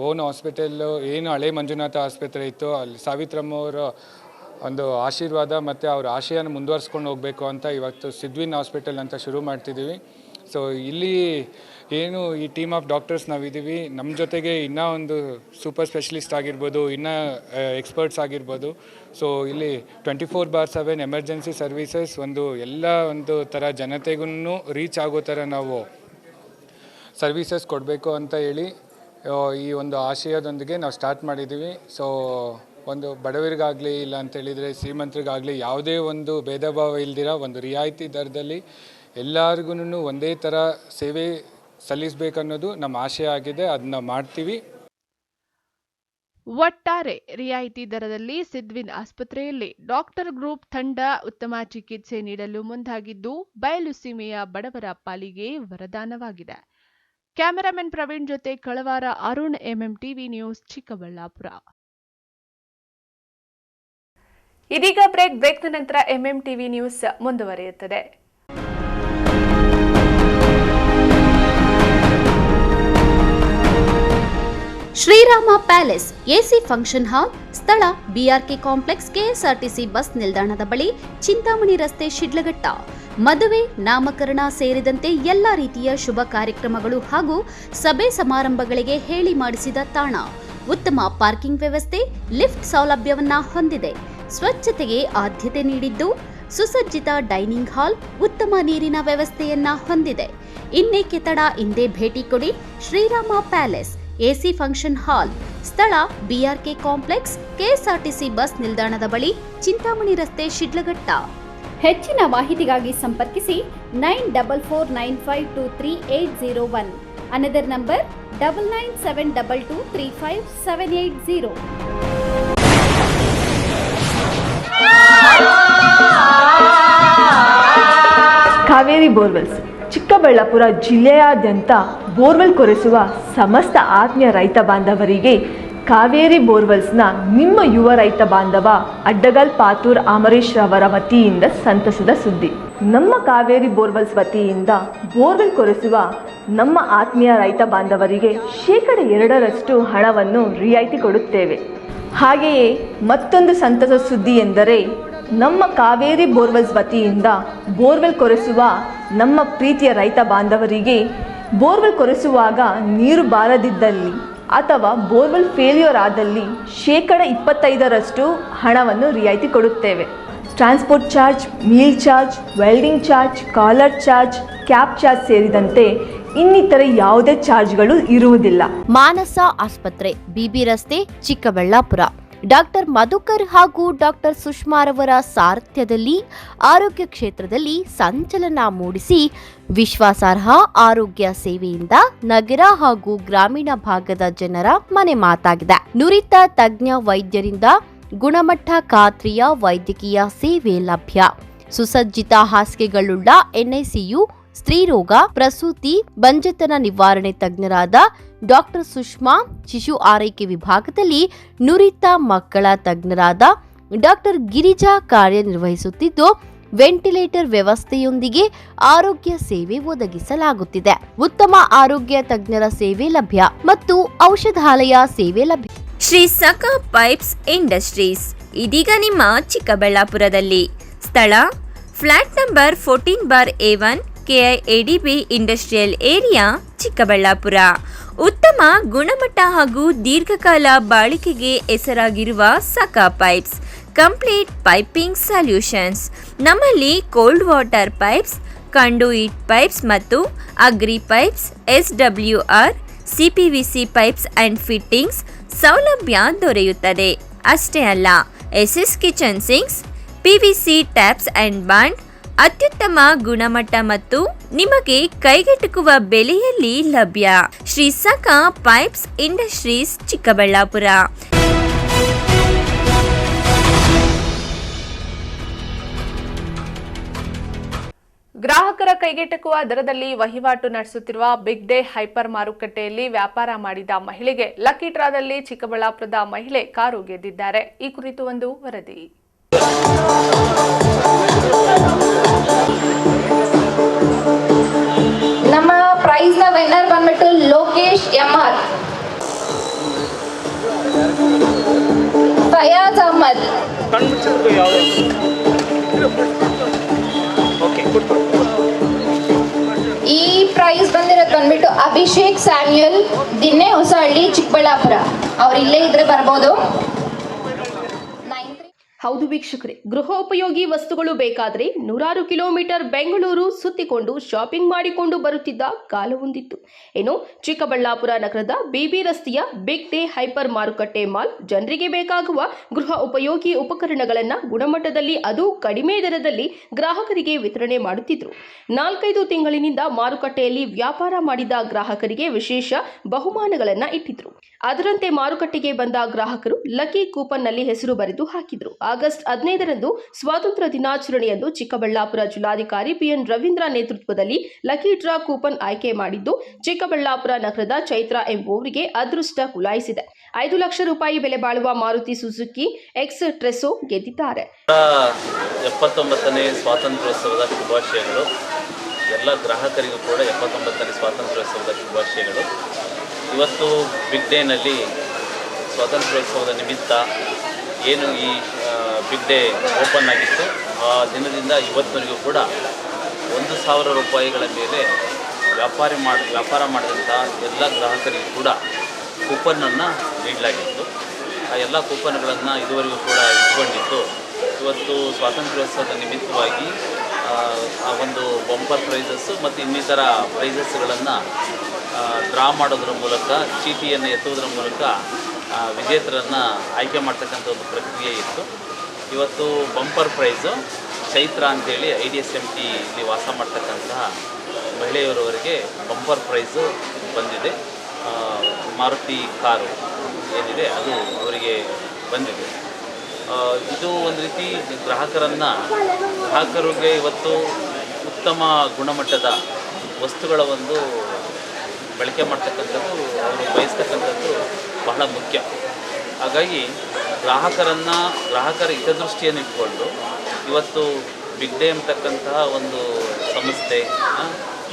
ಓನ್ ಹಾಸ್ಪಿಟಲ್ಲು, ಏನು ಹಳೆ ಮಂಜುನಾಥ ಆಸ್ಪತ್ರೆ ಇತ್ತು ಅಲ್ಲಿ ಸಾವಿತ್ರಮ್ಮ ಅವರ ಒಂದು ಆಶೀರ್ವಾದ ಮತ್ತು ಅವ್ರ ಆಶಯನ ಮುಂದುವರ್ಸ್ಕೊಂಡು ಹೋಗಬೇಕು ಅಂತ ಇವತ್ತು ಸಿದ್ವಿನ್ ಹಾಸ್ಪಿಟಲ್ ಅಂತ ಶುರು ಮಾಡ್ತಿದ್ದೀವಿ. ಸೊ ಇಲ್ಲಿ ಏನು ಈ ಟೀಮ್ ಆಫ್ ಡಾಕ್ಟರ್ಸ್ ನಾವಿದ್ದೀವಿ, ನಮ್ಮ ಜೊತೆಗೆ ಇನ್ನೂ ಒಂದು ಸೂಪರ್ ಸ್ಪೆಷಲಿಸ್ಟ್ ಆಗಿರ್ಬೋದು, ಇನ್ನೂ ಎಕ್ಸ್ಪರ್ಟ್ಸ್ ಆಗಿರ್ಬೋದು. ಸೊ ಇಲ್ಲಿ 24/7 ಎಮರ್ಜೆನ್ಸಿ ಸರ್ವೀಸಸ್ ಒಂದು ಥರ ಜನತೆಗೂ ರೀಚ್ ಆಗೋ ಥರ ನಾವು ಸರ್ವೀಸಸ್ ಕೊಡಬೇಕು ಅಂತ ಹೇಳಿ ಈ ಒಂದು ಆಶಯದೊಂದಿಗೆ ನಾವು ಸ್ಟಾರ್ಟ್ ಮಾಡಿದ್ದೀವಿ. ಸೊ ಒಂದು ಬಡವರಿಗಾಗಲಿ ಇಲ್ಲ ಅಂತೇಳಿದರೆ ಶ್ರೀಮಂತರಿಗಾಗಲಿ ಯಾವುದೇ ಒಂದು ಭೇದ ಭಾವ ಇಲ್ದಿರ ಒಂದು ರಿಯಾಯಿತಿ ದರದಲ್ಲಿ ಎಲ್ಲರಿಗೂ ಒಂದೇ ಥರ ಸೇವೆ ಸಲ್ಲಿಸಬೇಕನ್ನೋದು ನಮ್ಮ ಆಶಯ ಆಗಿದೆ. ಅದನ್ನ ಮಾಡ್ತೀವಿ. ಒಟ್ಟಾರೆ ರಿಯಾಯಿತಿ ದರದಲ್ಲಿ ಸಿದ್ವಿನ್ ಆಸ್ಪತ್ರೆಯಲ್ಲಿ ಡಾಕ್ಟರ್ ಗ್ರೂಪ್ ತಂಡ ಉತ್ತಮ ಚಿಕಿತ್ಸೆ ನೀಡಲು ಮುಂದಾಗಿದ್ದು ಬಯಲು ಸೀಮೆಯ ಬಡವರ ಪಾಲಿಗೆ ವರದಾನವಾಗಿದೆ. ಕ್ಯಾಮೆರಾಮನ್ ಪ್ರವೀಣ್ ಜೊತೆ ಕಳವಾರ ಅರುಣ್, MMTV ನ್ಯೂಸ್, ಚಿಕ್ಕಬಳ್ಳಾಪುರ. ಇದೀಗ ಬ್ರೇಕ್ನ ನಂತರ MMTV ನ್ಯೂಸ್ ಮುಂದುವರಿಯುತ್ತದೆ. Srirama palace AC function hall, ಸ್ಥಳ BRK ಕಾಂಪ್ಲೆಕ್ಸ್, KSRTC ಬಸ್ ನಿಲ್ದಾಣದ ಬಳಿ, ಚಿಂತಾಮಣಿ ರಸ್ತೆ, ಶಿಡ್ಲಘಟ್ಟ. ಮದುವೆ, ನಾಮಕರಣ ಸೇರಿದಂತೆ ಎಲ್ಲ ರೀತಿಯ ಶುಭ ಕಾರ್ಯಕ್ರಮಗಳು ಹಾಗೂ ಸಭೆ ಸಮಾರಂಭಗಳಿಗೆ ಹೇಳಿ ಮಾಡಿಸಿದ ತಾಣ. ಉತ್ತಮ ಪಾರ್ಕಿಂಗ್ ವ್ಯವಸ್ಥೆ, ಲಿಫ್ಟ್ ಸೌಲಭ್ಯವನ್ನ ಹೊಂದಿದೆ. ಸ್ವಚ್ಛತೆಗೆ ಆದ್ಯತೆ ನೀಡಿದ್ದು ಸುಸಜ್ಜಿತ ಡೈನಿಂಗ್ ಹಾಲ್, ಉತ್ತಮ ನೀರಿನ ವ್ಯವಸ್ಥೆಯನ್ನ ಹೊಂದಿದೆ. ಇನ್ನೇಕೆ ತಡ, ಇಂದೇ ಭೇಟಿ ಕೊಡಿ. Srirama palace AC function hall, ಸ್ಥಳ BRK ಕಾಂಪ್ಲೆಕ್ಸ್, KSRTC ಬಸ್ ನಿಲ್ದಾಣದ ಬಳಿ, ಚಿಂತಾಮಣಿ ರಸ್ತೆ, ಶಿಡ್ಲಘಟ್ಟ. ಹೆಚ್ಚಿನ ಮಾಹಿತಿಗಾಗಿ ಸಂಪರ್ಕಿಸಿ 9449523801. Another number 9972235780. Kaveri borewells Chikkaballapur ಜಿಲ್ಲೆಯಾದ್ಯಂತ ಬೋರ್ವೆಲ್ ಕೊರೆಸುವ ಸಮಸ್ತ ಆತ್ಮೀಯ ರೈತ ಬಾಂಧವರಿಗೆ ಕಾವೇರಿ ಬೋರ್ವೆಲ್ಸ್ನ ನಿಮ್ಮ ಯುವ ರೈತ ಬಾಂಧವ ಅಡ್ಡಗಲ್ ಪಾತೂರ್ ಅಮರೇಶ್ ರವರ ವತಿಯಿಂದ ಸಂತಸದ ಸುದ್ದಿ. ನಮ್ಮ ಕಾವೇರಿ ಬೋರ್ವೆಲ್ಸ್ ವತಿಯಿಂದ ಬೋರ್ವೆಲ್ ಕೊರೆಸುವ ನಮ್ಮ ಆತ್ಮೀಯ ರೈತ ಬಾಂಧವರಿಗೆ 2% ಹಣವನ್ನು ರಿಯಾಯಿತಿ ಕೊಡುತ್ತೇವೆ. ಹಾಗೆಯೇ ಮತ್ತೊಂದು ಸಂತಸ ಸುದ್ದಿ ಎಂದರೆ ನಮ್ಮ ಕಾವೇರಿ ಬೋರ್ವೆಲ್ಸ್ ವತಿಯಿಂದ ಬೋರ್ವೆಲ್ ಕೊರೆಸುವ ನಮ್ಮ ಪ್ರೀತಿಯ ರೈತ ಬಾಂಧವರಿಗೆ ಬೋರ್ವೆಲ್ ಕೊರೆಸುವಾಗ ನೀರು ಬಾರದಿದ್ದಲ್ಲಿ ಅಥವಾ ಬೋರ್ವೆಲ್ ಫೇಲ್ಯೂರ್ ಆದಲ್ಲಿ 25% ಹಣವನ್ನು ರಿಯಾಯಿತಿ ಕೊಡುತ್ತೇವೆ. Transport charge, meal charge, welding charge, collar charge, cab charge ಸೇರಿದಂತೆ ಇನ್ನಿತರ ಯಾವುದೇ ಚಾರ್ಜ್ಗಳು ಇರುವುದಿಲ್ಲ. ಮಾನಸ ಆಸ್ಪತ್ರೆ, BB ರಸ್ತೆ, ಚಿಕ್ಕಬಳ್ಳಾಪುರ. ಡಾಕ್ಟರ್ ಮಧುಕರ್ ಹಾಗೂ ಡಾಕ್ಟರ್ ಸುಷ್ಮಾರವರ ಸಾರಥ್ಯದಲ್ಲಿ ಆರೋಗ್ಯ ಕ್ಷೇತ್ರದಲ್ಲಿ ಸಂಚಲನ ಮೂಡಿಸಿ ವಿಶ್ವಾಸಾರ್ಹ ಆರೋಗ್ಯ ಸೇವೆಯಿಂದ ನಗರ ಹಾಗೂ ಗ್ರಾಮೀಣ ಭಾಗದ ಜನರ ಮನೆ ಮಾತಾಗಿದೆ. ನುರಿತ ತಜ್ಞ ವೈದ್ಯರಿಂದ ಗುಣಮಟ್ಟ ಖಾತ್ರಿಯ ವೈದ್ಯಕೀಯ ಸೇವೆ ಲಭ್ಯ. ಸುಸಜ್ಜಿತ ಹಾಸಿಗೆಗಳುಳ್ಳ NICU, ಸ್ತ್ರೀರೋಗ, ಪ್ರಸೂತಿ, ಬಂಜೆತನ ನಿವಾರಣೆ ತಜ್ಞರಾದ ಡಾಕ್ಟರ್ ಸುಷ್ಮಾ, ಶಿಶು ಆರೈಕೆ ವಿಭಾಗದಲ್ಲಿ ನುರಿತ ಮಕ್ಕಳ ತಜ್ಞರಾದ ಡಾಕ್ಟರ್ ಗಿರಿಜಾ ಕಾರ್ಯನಿರ್ವಹಿಸುತ್ತಿದ್ದು ವೆಂಟಿಲೇಟರ್ ವ್ಯವಸ್ಥೆಯೊಂದಿಗೆ ಆರೋಗ್ಯ ಸೇವೆ ಒದಗಿಸಲಾಗುತ್ತಿದೆ. ಉತ್ತಮ ಆರೋಗ್ಯ ತಜ್ಞರ ಸೇವೆ ಲಭ್ಯ ಮತ್ತು ಔಷಧಾಲಯ ಸೇವೆ ಲಭ್ಯ. ಶ್ರೀ ಸಖಾ ಪೈಪ್ಸ್ ಇಂಡಸ್ಟ್ರೀಸ್ ಇದೀಗ ನಿಮ್ಮ ಚಿಕ್ಕಬಳ್ಳಾಪುರದಲ್ಲಿ. ಸ್ಥಳ flat number 14/A1, KIADB industrial area, Chikkaballapur. ಉತ್ತಮ ಗುಣಮಟ್ಟ ಹಾಗೂ ದೀರ್ಘಕಾಲ ಬಾಳಿಕೆಗೆ ಹೆಸರಾಗಿರುವ Sakha pipes complete piping solutions. ನಮ್ಮಲ್ಲಿ cold water pipes, conduit pipes ಮತ್ತು agri pipes, SWR, CPVC pipes and fittings ಸೌಲಭ್ಯ ದೊರೆಯುತ್ತದೆ. ಅಷ್ಟೇ ಅಲ್ಲ, SS kitchen sinks, PVC taps and bond ಅತ್ಯುತ್ತಮ ಗುಣಮಟ್ಟ ಮತ್ತು ನಿಮಗೆ ಕೈಗೆಟುಕುವ ಬೆಲೆಯಲ್ಲಿ ಲಭ್ಯ. Shri Sakha pipes industries, Chikkaballapur. ಗ್ರಾಹಕರ ಕೈಗೆಟುಕುವ ದರದಲ್ಲಿ ವಹಿವಾಟು ನಡೆಸುತ್ತಿರುವ ಬಿಗ್ ಡೇ ಹೈಪರ್ ಮಾರುಕಟ್ಟೆಯಲ್ಲಿ ವ್ಯಾಪಾರ ಮಾಡಿದ ಮಹಿಳೆಗೆ ಲಕ್ಕಿ ಡ್ರಾದಲ್ಲಿ ಚಿಕ್ಕಬಳ್ಳಾಪುರದ ಮಹಿಳೆ ಕಾರು ಗೆದ್ದಿದ್ದಾರೆ. ಈ ಕುರಿತು ಒಂದು ವರದಿ. ಪ್ರೈಸ್ ಬಂದಿರೋದು ಬಂದ್ಬಿಟ್ಟು ಅಭಿಷೇಕ್ ಸ್ಯಾಮ್ಯುಯಲ್, ದಿನ್ನೆ ಹೊಸಹಳ್ಳಿ, ಚಿಕ್ಕಬಳ್ಳಾಪುರ. ಅವ್ರು ಇಲ್ಲೇ ಇದ್ರೆ ಬರ್ಬೋದು. ಹೌದು ವೀಕ್ಷಕರೇ, ಗೃಹೋಪಯೋಗಿ ವಸ್ತುಗಳು ಬೇಕಾದರೆ ನೂರಾರು ಕಿಲೋಮೀಟರ್ ಬೆಂಗಳೂರು ಸುತ್ತಿಕೊಂಡು ಶಾಪಿಂಗ್ ಮಾಡಿಕೊಂಡು ಬರುತ್ತಿದ್ದ ಕಾಲವೊಂದಿತ್ತು. ಏನು, ಚಿಕ್ಕಬಳ್ಳಾಪುರ ನಗರದ ಬಿಬಿ ರಸ್ತೆಯ ಬಿಗ್ ಡೇ ಹೈಪರ್ ಮಾರುಕಟ್ಟೆ ಮಾಲ್ ಜನರಿಗೆ ಬೇಕಾಗುವ ಗೃಹ ಉಪಯೋಗಿ ಉಪಕರಣಗಳನ್ನು ಗುಣಮಟ್ಟದಲ್ಲಿ, ಅದು ಕಡಿಮೆ ದರದಲ್ಲಿ ಗ್ರಾಹಕರಿಗೆ ವಿತರಣೆ ಮಾಡುತ್ತಿದ್ರು. 4-5 ತಿಂಗಳಿನಿಂದ ಮಾರುಕಟ್ಟೆಯಲ್ಲಿ ವ್ಯಾಪಾರ ಮಾಡಿದ ಗ್ರಾಹಕರಿಗೆ ವಿಶೇಷ ಬಹುಮಾನಗಳನ್ನು ಇಟ್ಟಿದ್ರು. ಅದರಂತೆ ಮಾರುಕಟ್ಟೆಗೆ ಬಂದ ಗ್ರಾಹಕರು ಲಕ್ಕಿ ಕೂಪನ್ನಲ್ಲಿ ಹೆಸರು ಬರೆದು ಹಾಕಿದ್ರು. ಆಗಸ್ಟ್ 15ರಂದು ಸ್ವಾತಂತ್ರ್ಯ ದಿನಾಚರಣೆಯಂದು ಚಿಕ್ಕಬಳ್ಳಾಪುರ ಜಿಲ್ಲಾಧಿಕಾರಿ ಪಿಎನ್ ರವೀಂದ್ರ ನೇತೃತ್ವದಲ್ಲಿ ಲಕ್ಕಿ ಡ್ರಾ ಕೂಪನ್ ಆಯ್ಕೆ ಮಾಡಿದ್ದು, ಚಿಕ್ಕಬಳ್ಳಾಪುರ ನಗರದ ಚೈತ್ರ ಎಂಬುವರಿಗೆ ಅದೃಷ್ಟ ಕುಲಾಯಿಸಿದೆ. 5 ಲಕ್ಷ ರೂಪಾಯಿ ಬೆಲೆ ಬಾಳುವ ಮಾರುತಿ ಸುಜುಕಿ ಎಕ್ಸ್ ಟ್ರೆಸೋ ಗೆದ್ದಿದ್ದಾರೆ. 79ನೇ ಸ್ವಾತಂತ್ರ್ಯೋತ್ಸವದ ಶುಭಾಶಯಗಳು. ಎಲ್ಲ ಗ್ರಾಹಕರಿಗೂ ಕೂಡ 79ನೇ ಸ್ವಾತಂತ್ರ್ಯೋತ್ಸವದ ಶುಭಾಶಯಗಳು. ಇವತ್ತು ಬಿಗ್ ಡೇನಲ್ಲಿ ಸ್ವಾತಂತ್ರ್ಯೋತ್ಸವದ ನಿಮಿತ್ತ ಏನು ಈ ಬಿಗ್ ಡೇ ಓಪನ್ ಆಗಿತ್ತು, ಆ ದಿನದಿಂದ ಇವತ್ತಿನವರೆಗೂ ಕೂಡ 1,000 ರೂಪಾಯಿಗಳ ಮೇಲೆ ವ್ಯಾಪಾರ ಮಾಡಿದಂಥ ಎಲ್ಲ ಗ್ರಾಹಕರಿಗೂ ಕೂಡ ಕೂಪನನ್ನು ನೀಡಲಾಗಿತ್ತು. ಆ ಎಲ್ಲ ಕೂಪನ್ಗಳನ್ನು ಇದುವರೆಗೂ ಕೂಡ ಇಟ್ಕೊಂಡಿದ್ದು, ಇವತ್ತು ಸ್ವಾತಂತ್ರ್ಯೋತ್ಸವದ ನಿಮಿತ್ತವಾಗಿ ಆ ಒಂದು ಬಂಪರ್ ಪ್ರೈಸಸ್ಸು ಮತ್ತು ಇನ್ನಿತರ ಪ್ರೈಸಸ್ಗಳನ್ನು ಡ್ರಾ ಮಾಡೋದ್ರ ಮೂಲಕ, ಚೀಟಿಯನ್ನು ಎತ್ತುವುದರ ಮೂಲಕ ವಿಜೇತರನ್ನು ಆಯ್ಕೆ ಮಾಡ್ತಕ್ಕಂಥ ಒಂದು ಪ್ರಕ್ರಿಯೆ ಇತ್ತು. ಇವತ್ತು ಬಂಪರ್ ಪ್ರೈಸು ಚೈತ್ರ ಅಂತೇಳಿ IDSMT ಇಲ್ಲಿ ವಾಸ ಮಾಡ್ತಕ್ಕಂತಹ ಮಹಿಳೆಯರವರಿಗೆ ಬಂಪರ್ ಪ್ರೈಸು ಬಂದಿದೆ. ಮಾರುತಿ ಕಾರು ಏನಿದೆ ಅದು ಅವರಿಗೆ ಬಂದಿದೆ. ಇದು ಒಂದು ರೀತಿ ಗ್ರಾಹಕರಿಗೆ ಇವತ್ತು ಉತ್ತಮ ಗುಣಮಟ್ಟದ ವಸ್ತುಗಳ ಒಂದು ಬಳಕೆ ಮಾಡ್ತಕ್ಕಂಥದ್ದು, ಅವರು ಬಯಸ್ತಕ್ಕಂಥದ್ದು ಬಹಳ ಮುಖ್ಯ. ಹಾಗಾಗಿ ಗ್ರಾಹಕರ ಹಿತದೃಷ್ಟಿಯನ್ನು ಇಟ್ಕೊಂಡು ಇವತ್ತು ಬಿಗ್ ಡೇ ಅಂತಕ್ಕಂತಹ ಒಂದು ಸಂಸ್ಥೆ,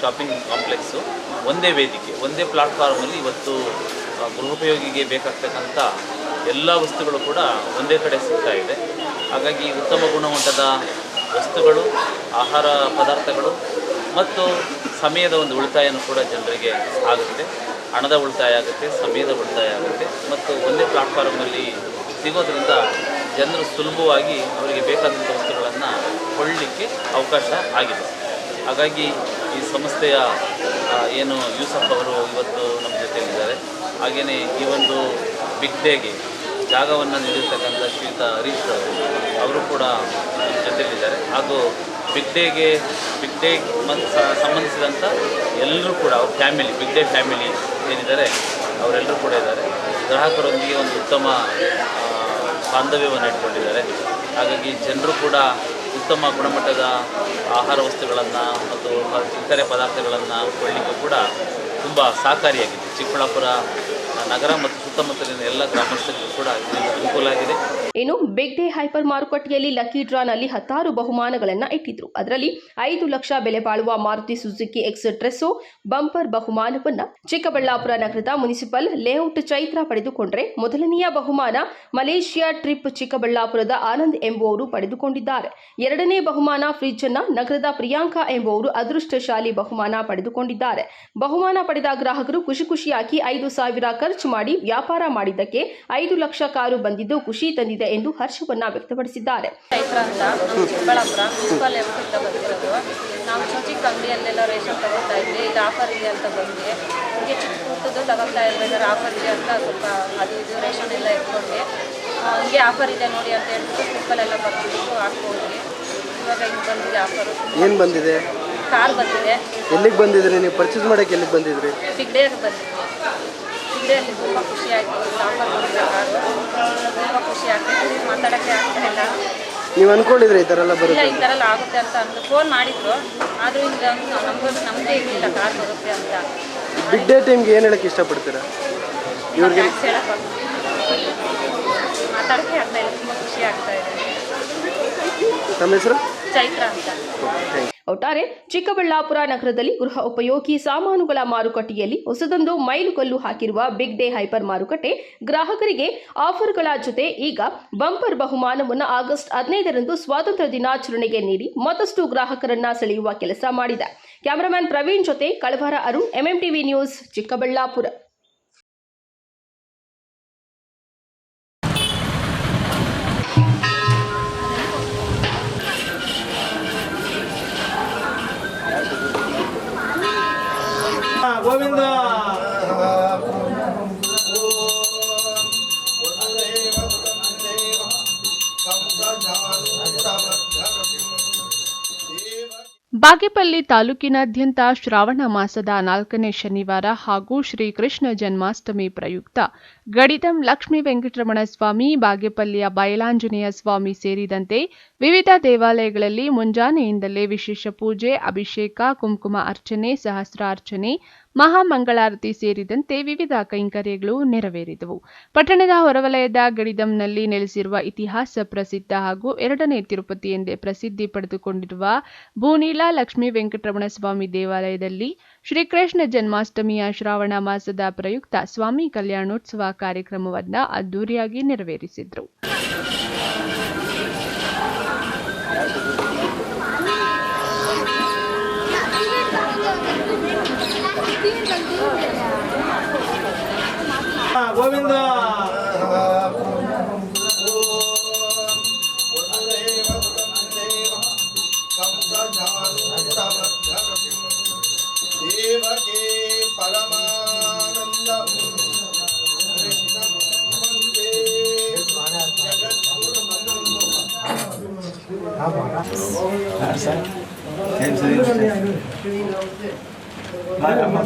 ಶಾಪಿಂಗ್ ಕಾಂಪ್ಲೆಕ್ಸು, ಒಂದೇ ವೇದಿಕೆ, ಒಂದೇ ಪ್ಲಾಟ್ಫಾರ್ಮಲ್ಲಿ ಇವತ್ತು ಗೃಹೋಪಯೋಗಿಗೆ ಬೇಕಾಗ್ತಕ್ಕಂಥ ಎಲ್ಲ ವಸ್ತುಗಳು ಕೂಡ ಒಂದೇ ಕಡೆ ಸಿಗ್ತಾ ಇದೆ. ಹಾಗಾಗಿ ಉತ್ತಮ ಗುಣಮಟ್ಟದ ವಸ್ತುಗಳು, ಆಹಾರ ಪದಾರ್ಥಗಳು ಮತ್ತು ಸಮಯದ ಒಂದು ಉಳಿತಾಯನೂ ಕೂಡ ಜನರಿಗೆ ಆಗುತ್ತೆ. ಹಣದ ಉಳಿತಾಯ ಆಗುತ್ತೆ, ಸಮಯದ ಉಳಿತಾಯ ಆಗುತ್ತೆ ಮತ್ತು ಒಂದೇ ಪ್ಲಾಟ್ಫಾರ್ಮಲ್ಲಿ ಸಿಗೋದ್ರಿಂದ ಜನರು ಸುಲಭವಾಗಿ ಅವರಿಗೆ ಬೇಕಾದಂಥ ವಸ್ತುಗಳನ್ನು ಕೊಳ್ಳಲಿಕ್ಕೆ ಅವಕಾಶ ಆಗಿದೆ. ಹಾಗಾಗಿ ಈ ಸಂಸ್ಥೆಯ ಏನು ಯೂಸಫ್ ಅವರು ಇವತ್ತು ನಮ್ಮ ಜೊತೆಯಲ್ಲಿದ್ದಾರೆ. ಹಾಗೆಯೇ ಈ ಒಂದು ಬಿಗ್ ಡೇಗೆ ಜಾಗವನ್ನು ನೀಡಿರ್ತಕ್ಕಂಥ ಶ್ರೀಯುತ ಹರೀಶ್ ಅವರು ಕೂಡ ನಮ್ಮ ಜೊತೆಯಲ್ಲಿದ್ದಾರೆ. ಹಾಗೂ ಬಿಗ್ ಡೇ ಸಂಬಂಧಿಸಿದಂಥ ಎಲ್ಲರೂ ಕೂಡ ಅವ್ರ ಫ್ಯಾಮಿಲಿ, ಬಿಗ್ ಡೇ ಫ್ಯಾಮಿಲಿ ಏನಿದ್ದಾರೆ ಅವರೆಲ್ಲರೂ ಕೂಡ ಇದ್ದಾರೆ. ಗ್ರಾಹಕರೊಂದಿಗೆ ಒಂದು ಉತ್ತಮ ಬಾಂಧವ್ಯವನ್ನು ಇಟ್ಕೊಂಡಿದ್ದಾರೆ. ಹಾಗಾಗಿ ಜನರು ಕೂಡ ಉತ್ತಮ ಗುಣಮಟ್ಟದ ಆಹಾರ ವಸ್ತುಗಳನ್ನು ಮತ್ತು ಇತರೆ ಪದಾರ್ಥಗಳನ್ನು ಕೊಳ್ಳಲಿಕ್ಕೂ ಕೂಡ ತುಂಬ ಸಹಕಾರಿಯಾಗಿದೆ. ಚಿಕ್ಕಬಳ್ಳಾಪುರ ನಗರ ಮತ್ತು ಸುತ್ತಮುತ್ತಲಿನ ಎಲ್ಲ ಗ್ರಾಮಸ್ಥರಿಗೂ ಕೂಡ ಇದರಿಂದ ಅನುಕೂಲ ಆಗಿದೆ. ಇನ್ನು ಬಿಗ್ ಡೇ ಹೈಪರ್ ಮಾರುಕಟ್ಟೆಯಲ್ಲಿ ಲಕ್ಕಿ ಡ್ರಾನಲ್ಲಿ 10 ಬಹುಮಾನಗಳನ್ನು ಇಟ್ಟಿದ್ರು. ಅದರಲ್ಲಿ 5 ಲಕ್ಷ ಬೆಲೆ ಬಾಳುವ ಮಾರುತಿ ಸುಜುಕಿ ಎಕ್ಸ್ ಟ್ರೆಸೋ ಬಂಪರ್ ಬಹುಮಾನವನ್ನು ಚಿಕ್ಕಬಳ್ಳಾಪುರ ನಗರದ ಮುನಿಸಿಪಲ್ ಲೇಔಟ್ ಚೈತ್ರ ಪಡೆದುಕೊಂಡರೆ, ಮೊದಲನೆಯ ಬಹುಮಾನ ಮಲೇಷಿಯಾ ಟ್ರಿಪ್ ಚಿಕ್ಕಬಳ್ಳಾಪುರದ ಆನಂದ್ ಎಂಬುವವರು ಪಡೆದುಕೊಂಡಿದ್ದಾರೆ. 2ನೇ ಬಹುಮಾನ ಫ್ರಿಡ್ಜ್ ಅನ್ನ ನಗರದ ಪ್ರಿಯಾಂಕಾ ಎಂಬುವವರು ಅದೃಷ್ಟಶಾಲಿ ಬಹುಮಾನ ಪಡೆದುಕೊಂಡಿದ್ದಾರೆ. ಬಹುಮಾನ ಪಡೆದ ಗ್ರಾಹಕರು ಖುಷಿಯಾಗಿ 5,000 ಖರ್ಚು ಮಾಡಿ ವ್ಯಾಪಾರ ಮಾಡಿದ್ದಕ್ಕೆ 5 ಲಕ್ಷ ಕಾರು ಬಂದಿದ್ದು ಖುಷಿ ತಂದಿದೆ ಎಂದು ಹರ್ಷವನ್ನ ವ್ಯಕ್ತಪಡಿಸಿದ್ದಾರೆ. ಚೈತ್ರ ಅಂತ ನಮ್ಮ ಚಿಕ್ಕಬಳ್ಳಾಪುರ ಮುನ್ಸಿಪಲ್ ಲೆವೆಲಿಂದ ಬಂದಿರೋದು. ನಾವು ಚಿಕ್ಕ ಅಂಗಡಿಯಲ್ಲೆಲ್ಲ ರೇಷನ್ ತಗೊಳ್ತಾ ಇದ್ವಿ. ಇದು ಆಫರ್ ಇದೆ ಅಂತ ಬಂದ್ವಿ. ಹೀಗೆ ಚಿಕ್ಕ ಕೂತದ್ದು ತಗೊಳ್ತಾ ಇರಬೇಕಾದ್ರೆ ಆಫರ್ ಇದೆ ಅಂತ ಸ್ವಲ್ಪ ಅದು ಇದು ರೇಷನ್ ಎಲ್ಲ ಇಟ್ಕೊಂಡ್ವಿ. ಹೀಗೆ ಆಫರ್ ಇದೆ ನೋಡಿ ಅಂತ ಹೇಳ್ಬಿಟ್ಟು ಸ್ಲಿಪ್ಪಲ್ಲೆಲ್ಲ ಬರ್ತಿದ್ದು ಹಾಕ್ಕೊಂಡ್ವಿ. ಇವಾಗ ಹಿಂಗೆ ಬಂದಿದೆ ಆಫರು. ಏನು ಬಂದಿದೆ? ಕಾರ್ ಬಂದಿದೆ. ಎಲ್ಲಿಗೆ ಬಂದಿದ್ರಿ ನೀವು? ಪರ್ಚೇಸ್ ಮಾಡೋಕ್ಕೆ ಎಲ್ಲಿಗೆ ಬಂದಿದ್ರಿ? ಬಿಗ್ ಡೇಗೆ ಬಂದಿದ್ವಿ. ಬಿಗ್ ಡೇಯಲ್ಲಿ ತುಂಬ ಖುಷಿ ಆಯಿತು. ಆಫರ್ ಬಂದಿದೆ ಕಾರು, ತುಂಬ ಖುಷಿ ಆಗ್ತದೆ. ಮಾತಾಡೋಕ್ಕೆ ಆಗ್ತಾ ಇಲ್ಲ. ನೀವು ಅಂದ್ಕೊಂಡಿದ್ರೆ ಈ ಥರ ಎಲ್ಲ ಇಲ್ಲ, ಬರುತ್ತೆ? ಈ ಥರ ಎಲ್ಲ ಆಗುತ್ತೆ ಅಂತ ಅಂದು ಫೋನ್ ಮಾಡಿದ್ರು. ಆದರೂ ಹಿಂಗೆ ನಮ್ಮದೇ ಇರಲಿಲ್ಲ ಕಾರ್ ಬರುತ್ತೆ ಅಂತ. ಬಿಗ್ ಡೇ ಟೈಮ್ಗೆ ಏನು ಹೇಳಕ್ಕೆ ಇಷ್ಟಪಡ್ತೀರಾ ಇವ್ರಿಗೆ? ಮಾತಾಡೋಕ್ಕೆ ಆಗ್ತಾ ಇಲ್ಲ. ತುಂಬ ಖುಷಿ ಆಗ್ತಾ ಇದೆ. ತಮ್ಮ ಹೆಸರು? ಚೈತ್ರ ಅಂತ. Thank you. ಒಟ್ಟಾರೆ ಚಿಕ್ಕಬಳ್ಳಾಪುರ ನಗರದಲ್ಲಿ ಗೃಹ ಉಪಯೋಗಿ ಸಾಮಾನುಗಳ ಮಾರುಕಟ್ಟೆಯಲ್ಲಿ ಹೊಸದೊಂದು ಮೈಲುಗಲ್ಲು ಹಾಕಿರುವ ಬಿಗ್ ಡೇ ಹೈಪರ್ ಮಾರುಕಟ್ಟೆ ಗ್ರಾಹಕರಿಗೆ ಆಫರ್ಗಳ ಜೊತೆ ಈಗ ಬಂಪರ್ ಬಹುಮಾನವನ್ನು ಆಗಸ್ಟ್ 15ರಂದು ಸ್ವಾತಂತ್ರ್ಯ ದಿನಾಚರಣೆಗೆ ನೀಡಿ ಮತ್ತಷ್ಟು ಗ್ರಾಹಕರನ್ನ ಸೆಳೆಯುವ ಕೆಲಸ ಮಾಡಿದೆ. ಕ್ಯಾಮರಾಮನ್ ಪ್ರವೀಣ್ ಜೊತೆ ಕಳವಾರ ಅರುಣ್, MMTV ನ್ಯೂಸ್, ಚಿಕ್ಕಬಳ್ಳಾಪುರ. ಗೋವಿಂದ ಬಾಗೇಪಲ್ಲಿ ತಾಲೂಕಿನಾದ್ಯಂತ ಶ್ರಾವಣ ಮಾಸದ 4ನೇ ಶನಿವಾರ ಹಾಗೂ ಶ್ರೀಕೃಷ್ಣ ಜನ್ಮಾಷ್ಟಮಿ ಪ್ರಯುಕ್ತ ಗಡಿದಂ ಲಕ್ಷ್ಮೀ ವೆಂಕಟರಮಣ ಸ್ವಾಮಿ, ಬಾಗೇಪಲ್ಲಿಯ ಬಯಲಾಂಜನೇಯ ಸ್ವಾಮಿ ಸೇರಿದಂತೆ ವಿವಿಧ ದೇವಾಲಯಗಳಲ್ಲಿ ಮುಂಜಾನೆಯಿಂದಲೇ ವಿಶೇಷ ಪೂಜೆ, ಅಭಿಷೇಕ, ಕುಂಕುಮ ಅರ್ಚನೆ, ಸಹಸ್ರಾರ್ಚನೆ, ಮಹಾಮಂಗಳಾರತಿ ಸೇರಿದಂತೆ ವಿವಿಧ ಕೈಂಕರ್ಯಗಳು ನೆರವೇರಿದವು. ಪಟ್ಟಣದ ಹೊರವಲಯದ ಗಡಿದಂನಲ್ಲಿ ನೆಲೆಸಿರುವ ಇತಿಹಾಸ ಪ್ರಸಿದ್ಧ ಹಾಗೂ 2ನೇ ತಿರುಪತಿ ಎಂದೇ ಪ್ರಸಿದ್ಧಿ ಪಡೆದುಕೊಂಡಿರುವ ಭೂನೀಲ ಲಕ್ಷ್ಮೀ ವೆಂಕಟರಮಣ ಸ್ವಾಮಿ ದೇವಾಲಯದಲ್ಲಿ ಶ್ರೀಕೃಷ್ಣ ಜನ್ಮಾಷ್ಟಮಿಯ ಶ್ರಾವಣ ಮಾಸದ ಪ್ರಯುಕ್ತ ಸ್ವಾಮಿ ಕಲ್ಯಾಣೋತ್ಸವ ಕಾರ್ಯಕ್ರಮವನ್ನು ಅದ್ದೂರಿಯಾಗಿ ನೆರವೇರಿಸಿದ್ರು. ಗೋವಿಂದ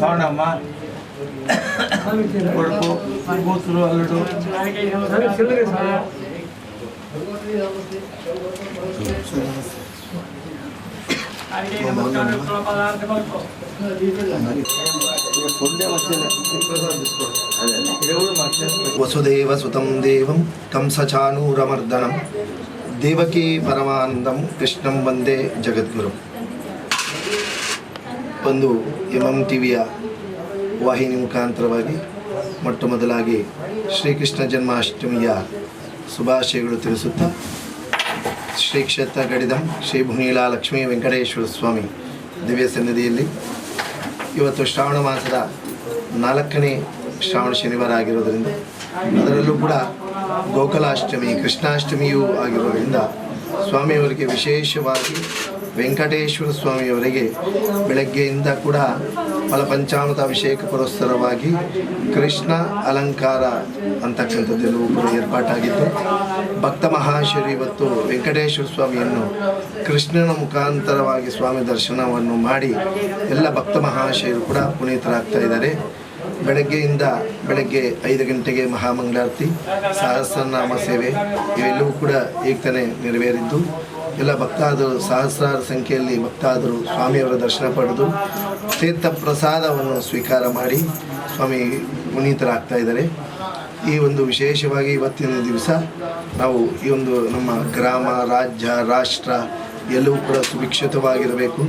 బాగున్నామ్మా కొడుకు కూతురు అల్లుడు వసుదేవ సుతం దేవం కంసచానూరమర్దనం ದೇವಕಿ ಪರಮಾನಂದಂ ಕೃಷ್ಣಂ ವಂದೇ ಜಗದ್ಗುರು. ಒಂದು MMTVಯ ವಾಹಿನಿ ಮುಖಾಂತರವಾಗಿ ಮೊಟ್ಟ ಮೊದಲಾಗಿ ಶ್ರೀಕೃಷ್ಣ ಜನ್ಮಾಷ್ಟಮಿಯ ಶುಭಾಶಯಗಳು ತಿಳಿಸುತ್ತಾ ಶ್ರೀ ಕ್ಷೇತ್ರ ಗಡಿದಂ ಶ್ರೀ ಭೂನೀಲ ಲಕ್ಷ್ಮೀ ವೆಂಕಟೇಶ್ವರ ಸ್ವಾಮಿ ದಿವ್ಯ ಸನ್ನಿಧಿಯಲ್ಲಿ ಇವತ್ತು ಶ್ರಾವಣ ಮಾಸದ 4ನೇ ಶ್ರಾವಣ ಶನಿವಾರ ಆಗಿರೋದರಿಂದ ಅದರಲ್ಲೂ ಕೂಡ ಗೋಕುಲಾಷ್ಟಮಿ ಕೃಷ್ಣಾಷ್ಟಮಿಯೂ ಆಗಿರೋದ್ರಿಂದ ಸ್ವಾಮಿಯವರಿಗೆ ವಿಶೇಷವಾಗಿ ವೆಂಕಟೇಶ್ವರ ಸ್ವಾಮಿಯವರಿಗೆ ಬೆಳಗ್ಗೆಯಿಂದ ಕೂಡ ಫಲಪಂಚಾಮೃತ ಅಭಿಷೇಕ ಪುರಸ್ಸರವಾಗಿ ಕೃಷ್ಣ ಅಲಂಕಾರ ಅಂತಕ್ಕಂಥದ್ದೆಲ್ಲವೂ ಕೂಡ ಏರ್ಪಾಟಾಗಿದ್ದು ಭಕ್ತ ಮಹಾಶಯರು ಇವತ್ತು ವೆಂಕಟೇಶ್ವರ ಸ್ವಾಮಿಯನ್ನು ಕೃಷ್ಣನ ಮುಖಾಂತರವಾಗಿ ಸ್ವಾಮಿ ದರ್ಶನವನ್ನು ಮಾಡಿ ಎಲ್ಲ ಭಕ್ತ ಮಹಾಶಯರು ಕೂಡ ಪುನೀತರಾಗ್ತಾ ಇದ್ದಾರೆ. ಬೆಳಗ್ಗೆ 5 ಗಂಟೆಗೆ ಮಹಾಮಂಗಳಾರತಿ, ಸಹಸ್ರನಾಮ ಸೇವೆ ಇವೆಲ್ಲವೂ ಕೂಡ ಈಗ ತಾನೇ ನೆರವೇರಿದ್ದು ಎಲ್ಲ ಭಕ್ತಾದರು ಸಹಸ್ರಾರು ಸಂಖ್ಯೆಯಲ್ಲಿ ಭಕ್ತಾದರು ಸ್ವಾಮಿಯವರ ದರ್ಶನ ಪಡೆದು ತೀರ್ಥ ಪ್ರಸಾದವನ್ನು ಸ್ವೀಕಾರ ಮಾಡಿ ಸ್ವಾಮಿ ಪುನೀತರಾಗ್ತಾ ಇದ್ದಾರೆ. ಈ ಒಂದು ವಿಶೇಷವಾಗಿ ಇವತ್ತಿನ ದಿವಸ ನಾವು ಈ ಒಂದು ನಮ್ಮ ಗ್ರಾಮ, ರಾಜ್ಯ, ರಾಷ್ಟ್ರ ಎಲ್ಲವೂ ಕೂಡ ಸುಭಿಕ್ಷಿತವಾಗಿರಬೇಕು,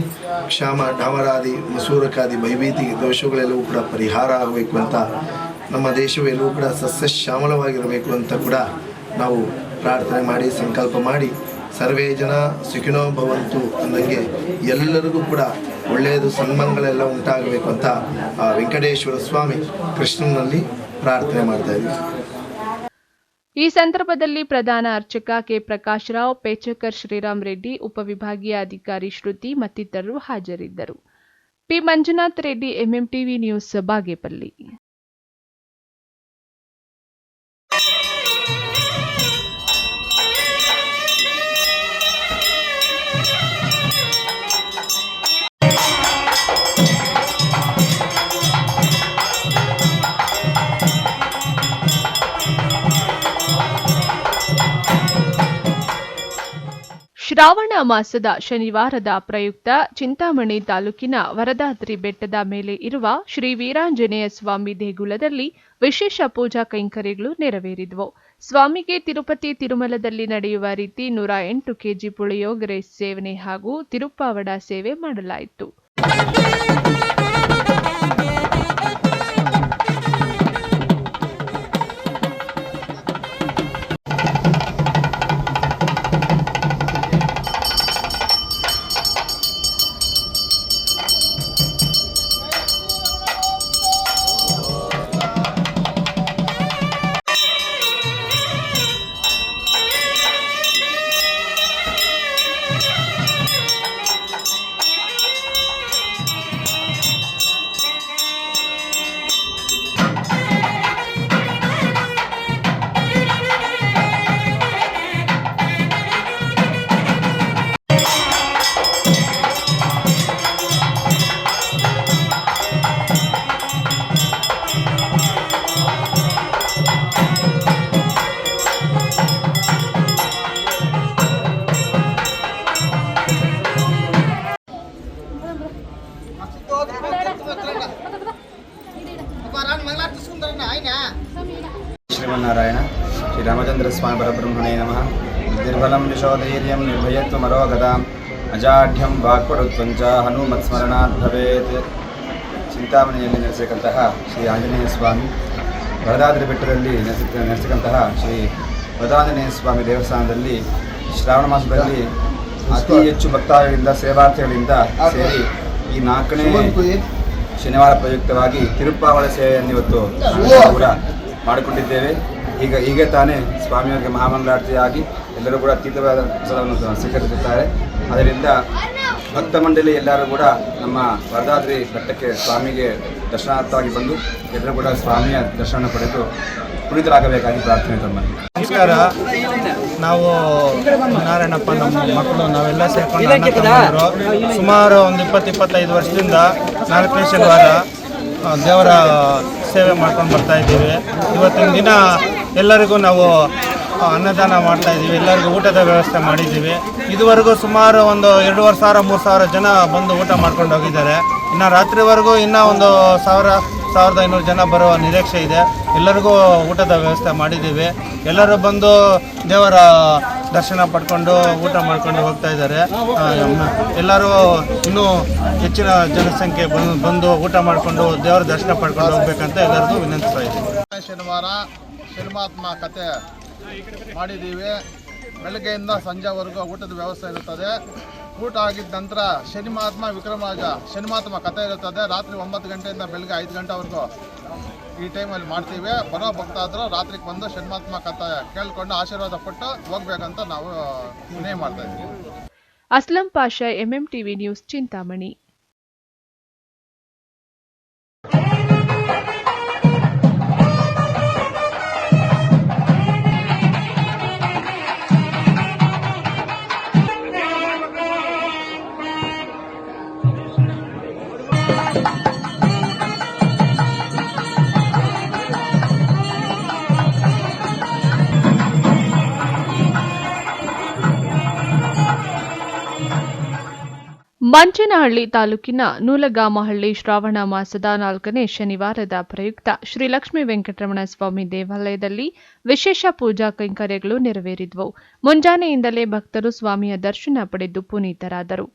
ಕ್ಷಾಮ ಡಾಮರಾದಿ ಮಸೂರಕಾದಿ ಭಯಭೀತಿ ದೋಷಗಳೆಲ್ಲವೂ ಕೂಡ ಪರಿಹಾರ ಆಗಬೇಕು ಅಂತ, ನಮ್ಮ ದೇಶವೆಲ್ಲವೂ ಕೂಡ ಸಸ್ಯಶ್ಯಾಮಲವಾಗಿರಬೇಕು ಅಂತ ಕೂಡ ನಾವು ಪ್ರಾರ್ಥನೆ ಮಾಡಿ ಸಂಕಲ್ಪ ಮಾಡಿ ಸರ್ವೇ ಜನ ಸುಖಿನೋ ಭವಂತು ಅಂದಂಗೆ ಎಲ್ಲರಿಗೂ ಕೂಡ ಒಳ್ಳೆಯದು ಸನ್ಮಾನಗಳೆಲ್ಲ ಉಂಟಾಗಬೇಕು ಅಂತ ಆ ವೆಂಕಟೇಶ್ವರ ಸ್ವಾಮಿ ಕೃಷ್ಣನಲ್ಲಿ ಪ್ರಾರ್ಥನೆ ಮಾಡ್ತಾ ಇದ್ದೀವಿ. ಈ ಸಂದರ್ಭದಲ್ಲಿ ಪ್ರಧಾನ ಅರ್ಚಕ ಕೆ ಪ್ರಕಾಶ್ ರಾವ್, ಪೇಚಕರ್ ಶ್ರೀರಾಮ್ ರೆಡ್ಡಿ, ಉಪವಿಭಾಗೀಯ ಅಧಿಕಾರಿ ಶ್ರುತಿ ಮತ್ತಿತರರು ಹಾಜರಿದ್ದರು. P Manjunath Reddy, MMTV news, Bagepalli. Shravana ಮಾಸದ ಶನಿವಾರದ ಪ್ರಯುಕ್ತ ಚಿಂತಾಮಣಿ ತಾಲೂಕಿನ ವರದಾದ್ರಿ ಬೆಟ್ಟದ ಮೇಲೆ ಇರುವ ಶ್ರೀ ವೀರಾಂಜನೇಯ ಸ್ವಾಮಿ ದೇಗುಲದಲ್ಲಿ ವಿಶೇಷ ಪೂಜಾ ಕೈಂಕರ್ಯಗಳು ನೆರವೇರಿದವು. ಸ್ವಾಮಿಗೆ ತಿರುಪತಿ ತಿರುಮಲದಲ್ಲಿ ನಡೆಯುವ ರೀತಿ 108 ಕೆಜಿ ಪುಳಿಯೋಗರೆ ಸೇವನೆ ಹಾಗೂ ತಿರುಪ್ಪಾವಡ ಸೇವೆ ಮಾಡಲಾಯಿತು. ಶ್ರೀಮನ್ನಾರಾಯಣ ಶ್ರೀ ರಾಮಚಂದ್ರ ಸ್ವಾಮಿ ಪರಬ್ರಹ್ಮಣೇ ನಮಃ. ನಿರ್ಬಲಂ ನಿಶೋಧೈರ್ಯಂ ನಿರ್ಭಯತ್ವಮರೋಗತಾಂ ಅಜಾಢ್ಯಂ ವಾಕ್ಪಡುತ್ವಂಚ ಹನುಮತ್ಸ್ಮರಣಾತ್ ಭವೇತ್. ಚಿಂತಾಮಣಿಯಲ್ಲಿ ನೆಲೆಸತಕ್ಕಂತಹ ಶ್ರೀ ಆಂಜನೇಯ ಸ್ವಾಮಿ, ವರದಾದ್ರಿ ಬೆಟ್ಟದಲ್ಲಿ ನೆಲೆಸತಕ್ಕಂತಹ ಶ್ರೀ ವರದಾಂಜನೇಯ ಸ್ವಾಮಿ ದೇವಸ್ಥಾನದಲ್ಲಿ ಶ್ರಾವಣ ಮಾಸದಲ್ಲಿ ಅತಿ ಹೆಚ್ಚು ಭಕ್ತಾದಿಗಳಿಂದ ಸೇವಾರ್ಥಿಗಳಿಂದ ಸೇರಿ ಈ 4ನೇ ಶನಿವಾರ ಪ್ರಯುಕ್ತವಾಗಿ ತಿರುಪ್ಪಾವಳ ಸೇವೆಯನ್ನು ಇವತ್ತು ಕೂಡ ಮಾಡಿಕೊಂಡಿದ್ದೇವೆ. ಹೀಗೆ ತಾನೇ ಸ್ವಾಮಿಯವರಿಗೆ ಮಹಾಮಂಗಳಾರತಿಯಾಗಿ ಎಲ್ಲರೂ ಕೂಡ ತೀರ್ಥವಾದ ಪ್ರಸಾದವನ್ನು ಸ್ವೀಕರಿಸುತ್ತಾರೆ. ಅದರಿಂದ ಭಕ್ತ ಮಂಡಳಿ ಎಲ್ಲರೂ ಕೂಡ ನಮ್ಮ ವರದಾದ್ರಿ ಬೆಟ್ಟಕ್ಕೆ ಸ್ವಾಮಿಗೆ ದರ್ಶನಾರ್ಥವಾಗಿ ಬಂದು ಎಲ್ಲರೂ ಕೂಡ ಸ್ವಾಮಿಯ ದರ್ಶನ ಪಡೆದು ಪುನೀತರಾಗಬೇಕಾಗಿ ಪ್ರಾರ್ಥನೆ ತಮ್ಮಲ್ಲಿ. ನಮಸ್ಕಾರ. ನಾವು ನಾರಾಯಣಪ್ಪ, ನಮ್ಮ ಮಕ್ಕಳು ನಾವೆಲ್ಲ ಸೇರ್ಕೊಂಡು ಅಣ್ಣ ತಮ್ಮಂದಿರು ಸುಮಾರು ಒಂದು 20-25 ವರ್ಷದಿಂದ 4ನೇ ಶನಿವಾರ ದೇವರ ಸೇವೆ ಮಾಡ್ಕೊಂಡು ಬರ್ತಾ ಇದ್ದೀವಿ. ಇವತ್ತಿನ ದಿನ ಎಲ್ಲರಿಗೂ ನಾವು ಅನ್ನದಾನ ಮಾಡ್ತಾ ಇದ್ದೀವಿ. ಎಲ್ಲರಿಗೂ ಊಟದ ವ್ಯವಸ್ಥೆ ಮಾಡಿದ್ದೀವಿ. ಇದುವರೆಗೂ ಸುಮಾರು ಒಂದು 2,500-3,000 ಜನ ಬಂದು ಊಟ ಮಾಡ್ಕೊಂಡು ಹೋಗಿದ್ದಾರೆ. ಇನ್ನು ರಾತ್ರಿವರೆಗೂ ಇನ್ನೂ ಒಂದು 1,000-1,500 ಜನ ಬರುವ ನಿರೀಕ್ಷೆ ಇದೆ. ಎಲ್ಲರಿಗೂ ಊಟದ ವ್ಯವಸ್ಥೆ ಮಾಡಿದ್ದೀವಿ. ಎಲ್ಲರೂ ಬಂದು ದೇವರ ದರ್ಶನ ಪಡ್ಕೊಂಡು ಊಟ ಮಾಡ್ಕೊಂಡು ಹೋಗ್ತಾ ಇದ್ದಾರೆ. ಎಲ್ಲರೂ ಇನ್ನೂ ಹೆಚ್ಚಿನ ಜನಸಂಖ್ಯೆ ಬಂದು ಊಟ ಮಾಡಿಕೊಂಡು ದೇವರ ದರ್ಶನ ಪಡ್ಕೊಂಡು ಹೋಗ್ಬೇಕಂತ ಎಲ್ಲರಿಗೂ ವಿನಂತಿಸ್ತಾ ಇದ್ದೀವಿ. ಶನಿವಾರ ಶನಿಮಾತ್ಮ ಕತೆ ಮಾಡಿದ್ದೀವಿ. ಬೆಳಗ್ಗೆಯಿಂದ ಸಂಜೆವರೆಗೂ ಊಟದ ವ್ಯವಸ್ಥೆ ಇರುತ್ತದೆ. ಊಟ ಆಗಿದ್ದ ನಂತರ ಶನಿಮಾತ್ಮ ವಿಕ್ರಮರಾಜ ಶನಿಮಾತ್ಮ ಕಥೆ ಇರುತ್ತದೆ. ರಾತ್ರಿ 9 ಗಂಟೆಯಿಂದ ಬೆಳಗ್ಗೆ 5 ಗಂಟೆವರೆಗೂ ಈ ಟೈಮಲ್ಲಿ ಮಾಡ್ತೀವಿ. ಬರೋ ಭಕ್ತಾದರೂ ರಾತ್ರಿಗೆ ಬಂದು ಶನಿಮಾತ್ಮ ಕಥೆ ಕೇಳ್ಕೊಂಡು ಆಶೀರ್ವಾದ ಪಟ್ಟು ಹೋಗ್ಬೇಕಂತ ನಾವು ವಿನಯ ಮಾಡ್ತಾ ಇದ್ದೀವಿ. Aslam Pasha, MMTV news, Chintamani. ಮಂಚನಹಳ್ಳಿ ತಾಲೂಕಿನ ನೂಲಗಾಮಹಳ್ಳಿ ಶ್ರಾವಣ ಮಾಸದ 4ನೇ ಶನಿವಾರದ ಪ್ರಯುಕ್ತ ಶ್ರೀ ಲಕ್ಷ್ಮೀ ವೆಂಕಟರಮಣ ಸ್ವಾಮಿ ದೇವಾಲಯದಲ್ಲಿ ವಿಶೇಷ ಪೂಜಾ ಕೈಂಕರ್ಯಗಳು ನೆರವೇರಿದವು. ಮುಂಜಾನೆಯಿಂದಲೇ ಭಕ್ತರು ಸ್ವಾಮಿಯ ದರ್ಶನ ಪಡೆದು ಪುನೀತರಾದರು.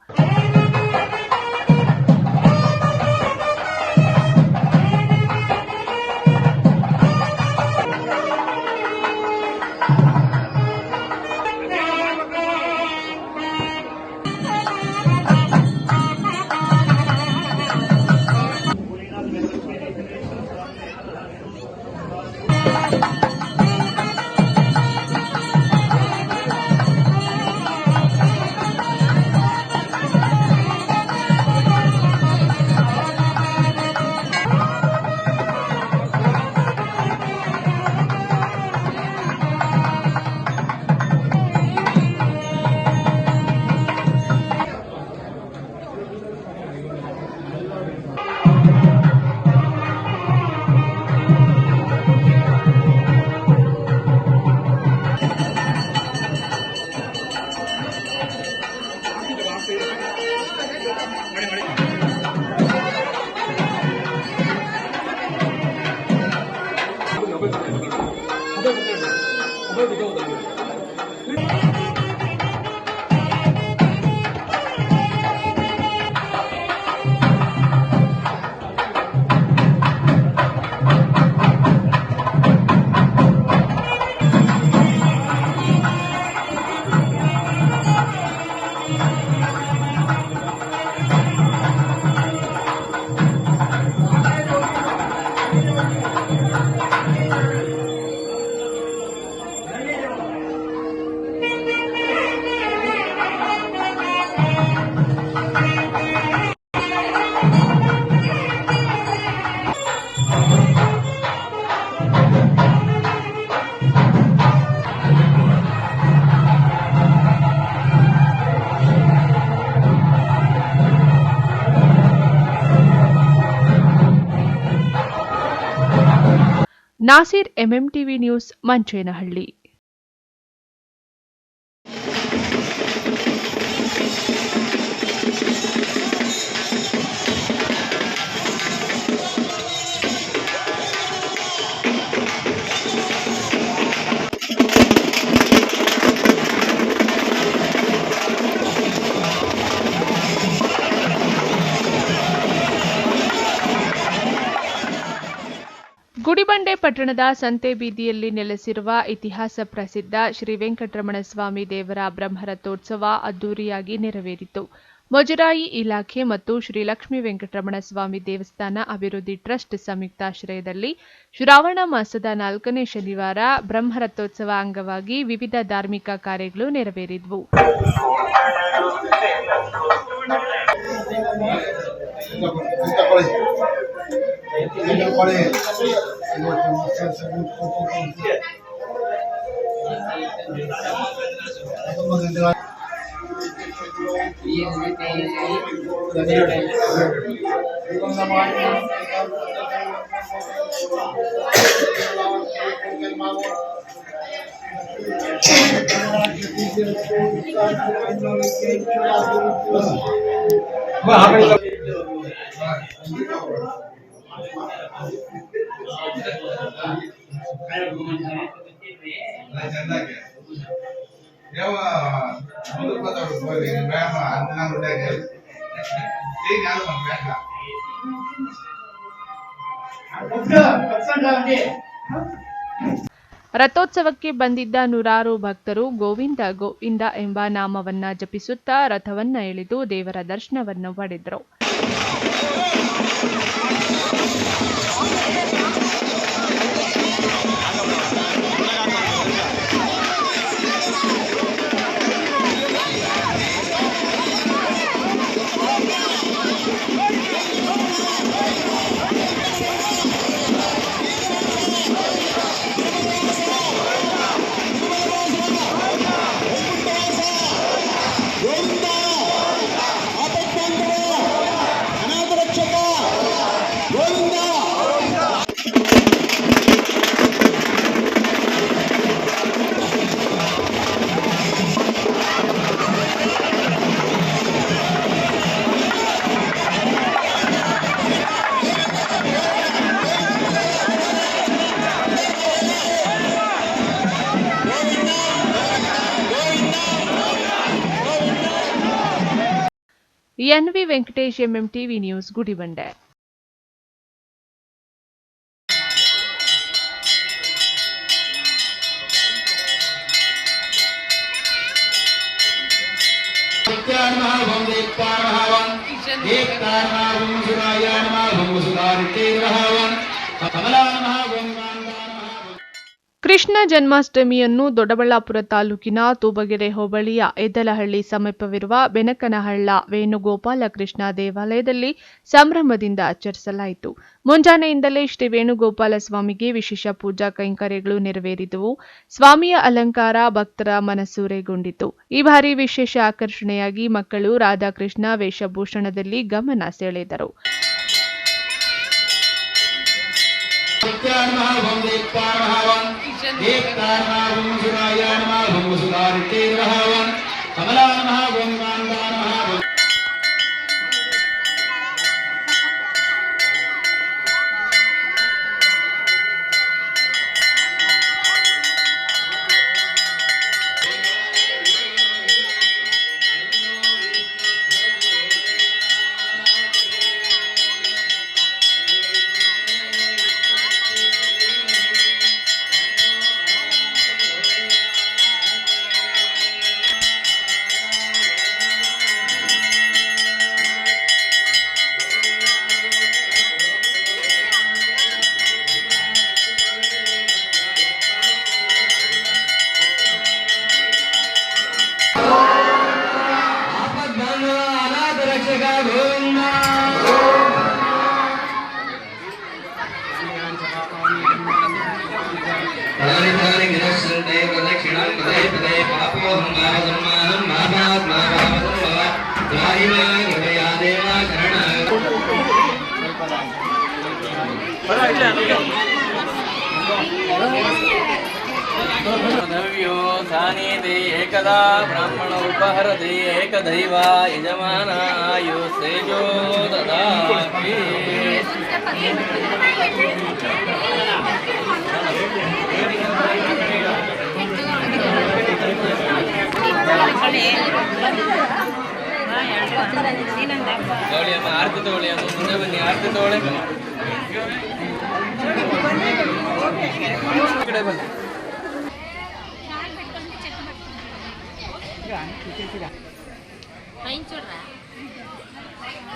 Nasir MMTV news Manchenahalli. ಗುಡಿಬಂಡೆ ಪಟ್ಟಣದ ಸಂತೆ ಬೀದಿಯಲ್ಲಿ ನೆಲೆಸಿರುವ ಇತಿಹಾಸ ಪ್ರಸಿದ್ಧ ಶ್ರೀ ವೆಂಕಟರಮಣ ಸ್ವಾಮಿ ದೇವರ ಬ್ರಹ್ಮರಥೋತ್ಸವ ಅದ್ದೂರಿಯಾಗಿ ನೆರವೇರಿತು. ಮುಜರಾಯಿ ಇಲಾಖೆ ಮತ್ತು ಶ್ರೀ ಲಕ್ಷ್ಮೀ ವೆಂಕಟರಮಣ ಸ್ವಾಮಿ ದೇವಸ್ಥಾನ ಅಭಿವೃದ್ಧಿ ಟ್ರಸ್ಟ್ ಸಂಯುಕ್ತಾಶ್ರಯದಲ್ಲಿ ಶ್ರಾವಣ ಮಾಸದ 4ನೇ ಶನಿವಾರ ಬ್ರಹ್ಮರಥೋತ್ಸವ ಅಂಗವಾಗಿ ವಿವಿಧ ಧಾರ್ಮಿಕ ಕಾರ್ಯಗಳು ನೆರವೇರಿದವು. ರಥೋತ್ಸವಕ್ಕೆ ಬಂದಿದ್ದ ನೂರಾರು ಭಕ್ತರು ಗೋವಿಂದ ಗೋವಿಂದ ಎಂಬ ನಾಮವನ್ನ ಜಪಿಸುತ್ತಾ ರಥವನ್ನ ಎಳೆದು ದೇವರ ದರ್ಶನವನ್ನು ಪಡೆದರು. NV Venkatesh, MMTV news, Gudibande. Krishna ಜನ್ಮಾಷ್ಟಮಿಯನ್ನು ದೊಡ್ಡಬಳ್ಳಾಪುರ ತಾಲೂಕಿನ ತೂಬಗೆರೆ ಹೋಬಳಿಯ ಎದ್ದಲಹಳ್ಳಿ ಸಮೀಪವಿರುವ ಬೆನಕನಹಳ್ಳ ವೇಣುಗೋಪಾಲ ಕೃಷ್ಣ ದೇವಾಲಯದಲ್ಲಿ ಸಂಭ್ರಮದಿಂದ ಆಚರಿಸಲಾಯಿತು. ಮುಂಜಾನೆಯಿಂದಲೇ ಶ್ರೀ ವೇಣುಗೋಪಾಲ ಸ್ವಾಮಿಗೆ ವಿಶೇಷ ಪೂಜಾ ಕೈಂಕರ್ಯಗಳು ನೆರವೇರಿದವು. ಸ್ವಾಮಿಯ ಅಲಂಕಾರ ಭಕ್ತರ ಮನಸೂರೆಗೊಂಡಿತು. ಈ ಬಾರಿ ವಿಶೇಷ ಆಕರ್ಷಣೆಯಾಗಿ ಮಕ್ಕಳು ರಾಧಾಕೃಷ್ಣ ವೇಷಭೂಷಣದಲ್ಲಿ ಗಮನ ಸೆಳೆದರು. द्रव्यो सानीते एकदा ब्राह्मण उपहरति एकदैव यजमान आयु सेजो ददाति ತಗೊಳ್ಳಿ ಆರತಿ ತಗೊಳ್ಳಿ, ಅದು ಮುಂದೆ ಬನ್ನಿ, ಆರತಿ ತಗೊಳ್ಳಿ. ಕಡೆ ಬನ್ನಿ.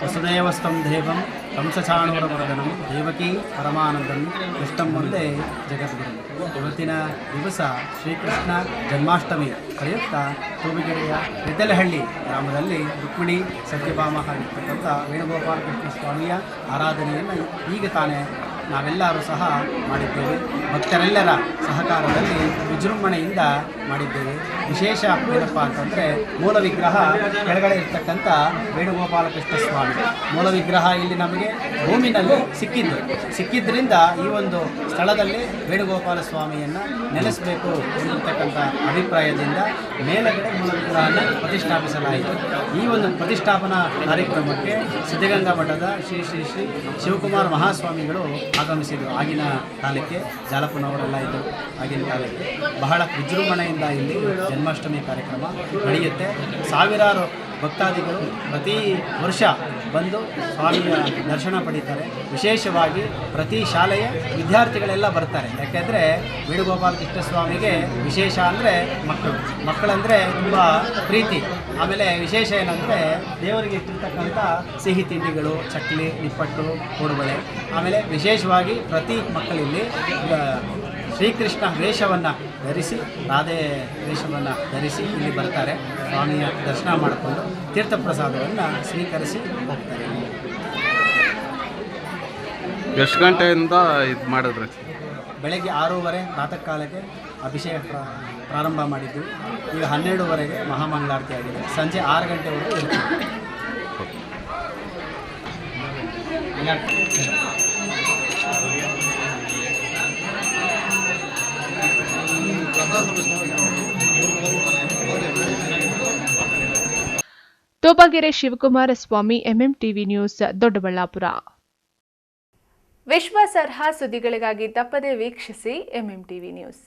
ವಸುದೇವಸ್తం ದೇವಂ ಕಂಸಚಾಣೂರವರ್ಧನಂ ದೇವಕೀ ಪರಮಾನಂದಂ ಕೃಷ್ಣಂ ಒಂದೇ ಜಗದ್ಗುರು. ಇವತ್ತಿನ ದಿವಸ ಶ್ರೀಕೃಷ್ಣ ಜನ್ಮಾಷ್ಟಮಿ ಪ್ರಯುಕ್ತ ತೂಬಿಗೆರೆಯ ಬೆದ್ದಲಹಳ್ಳಿ ಗ್ರಾಮದಲ್ಲಿ ರುಕ್ಮಿಣಿ ಸತ್ಯಭಾಮ ಆಗಿರ್ತಕ್ಕಂಥ ವೇಣುಗೋಪಾಲ ಕೃಷ್ಣ ಸ್ವಾಮಿಯ ಆರಾಧನೆಯನ್ನು ಈಗ ತಾನೇ ನಾವೆಲ್ಲರೂ ಸಹ ಮಾಡಿದ್ದೇವೆ. ಭಕ್ತರೆಲ್ಲರ ಸಹಕಾರದಲ್ಲಿ ವಿಜೃಂಭಣೆಯಿಂದ ಮಾಡಿದ್ದೇವೆ. ವಿಶೇಷ ಏನಪ್ಪ ಅಂತಂದರೆ ಮೂಲ ವಿಗ್ರಹ ಕೆಳಗಡೆ ಇರ್ತಕ್ಕಂಥ ವೇಣುಗೋಪಾಲ ಕೃಷ್ಣ ಸ್ವಾಮಿ ಮೂಲ ವಿಗ್ರಹ ಇಲ್ಲಿ ನಮಗೆ ಭೂಮಿನಲ್ಲಿ ಸಿಕ್ಕಿದ್ದರಿಂದ ಈ ಒಂದು ಸ್ಥಳದಲ್ಲಿ ವೇಣುಗೋಪಾಲ ಸ್ವಾಮಿಯನ್ನು ನೆಲೆಸಬೇಕು ಎಂದಿರ್ತಕ್ಕಂಥ ಅಭಿಪ್ರಾಯದಿಂದ ಮೇಲಗಡೆ ಮೂಲ ವಿಗ್ರಹವನ್ನು ಪ್ರತಿಷ್ಠಾಪಿಸಲಾಯಿತು. ಈ ಒಂದು ಪ್ರತಿಷ್ಠಾಪನಾ ಕಾರ್ಯಕ್ರಮಕ್ಕೆ ಸಿದ್ಧಗಂಗಾ ಮಠದ ಶ್ರೀ ಶ್ರೀ ಶ್ರೀ ಶಿವಕುಮಾರ ಮಹಾಸ್ವಾಮಿಗಳು ಆಗಮಿಸಿದರು. ಆಗಿನ ಕಾಲಕ್ಕೆ ಜಾಲಪ್ಪನವರೆಲ್ಲ ಇದ್ದರು. ಆಗಿನ ಕಾಲಕ್ಕೆ ಬಹಳ ವಿಜೃಂಭಣೆಯಿಂದ ಇಲ್ಲಿ ಜನ್ಮಾಷ್ಟಮಿ ಕಾರ್ಯಕ್ರಮ ನಡೆಯುತ್ತೆ. ಸಾವಿರಾರು ಭಕ್ತಾದಿಗಳು ಪ್ರತಿ ವರ್ಷ ಬಂದು ಸ್ವಾಮಿಯ ದರ್ಶನ ಪಡೀತಾರೆ. ವಿಶೇಷವಾಗಿ ಪ್ರತಿ ಶಾಲೆಯ ವಿದ್ಯಾರ್ಥಿಗಳೆಲ್ಲ ಬರ್ತಾರೆ. ಯಾಕೆಂದರೆ ವೇಣುಗೋಪಾಲ ಕೃಷ್ಣ ಸ್ವಾಮಿಗೆ ವಿಶೇಷ ಅಂದರೆ ಮಕ್ಕಳಂದರೆ ತುಂಬ ಪ್ರೀತಿ. ಆಮೇಲೆ ವಿಶೇಷ ಏನಂದರೆ ದೇವರಿಗೆ ಇಟ್ಟಿರ್ತಕ್ಕಂಥ ಸಿಹಿ ತಿಂಡಿಗಳು, ಚಕ್ಲಿ, ನಿಪ್ಪಟ್ಟು, ಕೋಡುಬಳೆ. ಆಮೇಲೆ ವಿಶೇಷವಾಗಿ ಪ್ರತಿ ಮಕ್ಕಳಿಲ್ಲಿ ಶ್ರೀಕೃಷ್ಣ ವೇಷವನ್ನು ಧರಿಸಿ, ರಾಧೆ ವೇಷವನ್ನು ಧರಿಸಿ ಇಲ್ಲಿ ಬರ್ತಾರೆ. ಸ್ವಾಮಿಯ ದರ್ಶನ ಮಾಡಿಕೊಂಡು ತೀರ್ಥಪ್ರಸಾದವನ್ನು ಸ್ವೀಕರಿಸಿ ಹೋಗ್ತಾರೆ. ಎಷ್ಟು ಗಂಟೆಯಿಂದ ಇದು ಮಾಡಿದ್ರೆ? ಬೆಳಗ್ಗೆ 6:30 ಪ್ರಾತಃ ಕಾಲಕ್ಕೆ ಅಭಿಷೇಕ ಪ್ರಾರಂಭ ಮಾಡಿದ್ದು. ಈಗ 12:30ಗೆ ಮಹಾಮಂಗಳಾರತಿ ಆಗಿದೆ. ಸಂಜೆ 6 ಗಂಟೆವರೆಗೂ ಇರುತ್ತೆ. ತೋಬಗೆರೆ ಶಿವಕುಮಾರ ಸ್ವಾಮಿ, ಎಂಎಂಟಿವಿ ನ್ಯೂಸ್, ದೊಡ್ಡಬಳ್ಳಾಪುರ. ವಿಶ್ವಾಸಾರ್ಹ ಸುದ್ದಿಗಳಿಗಾಗಿ ತಪ್ಪದೇ ವೀಕ್ಷಿಸಿ ಎಂಎಂಟಿವಿ ನ್ಯೂಸ್.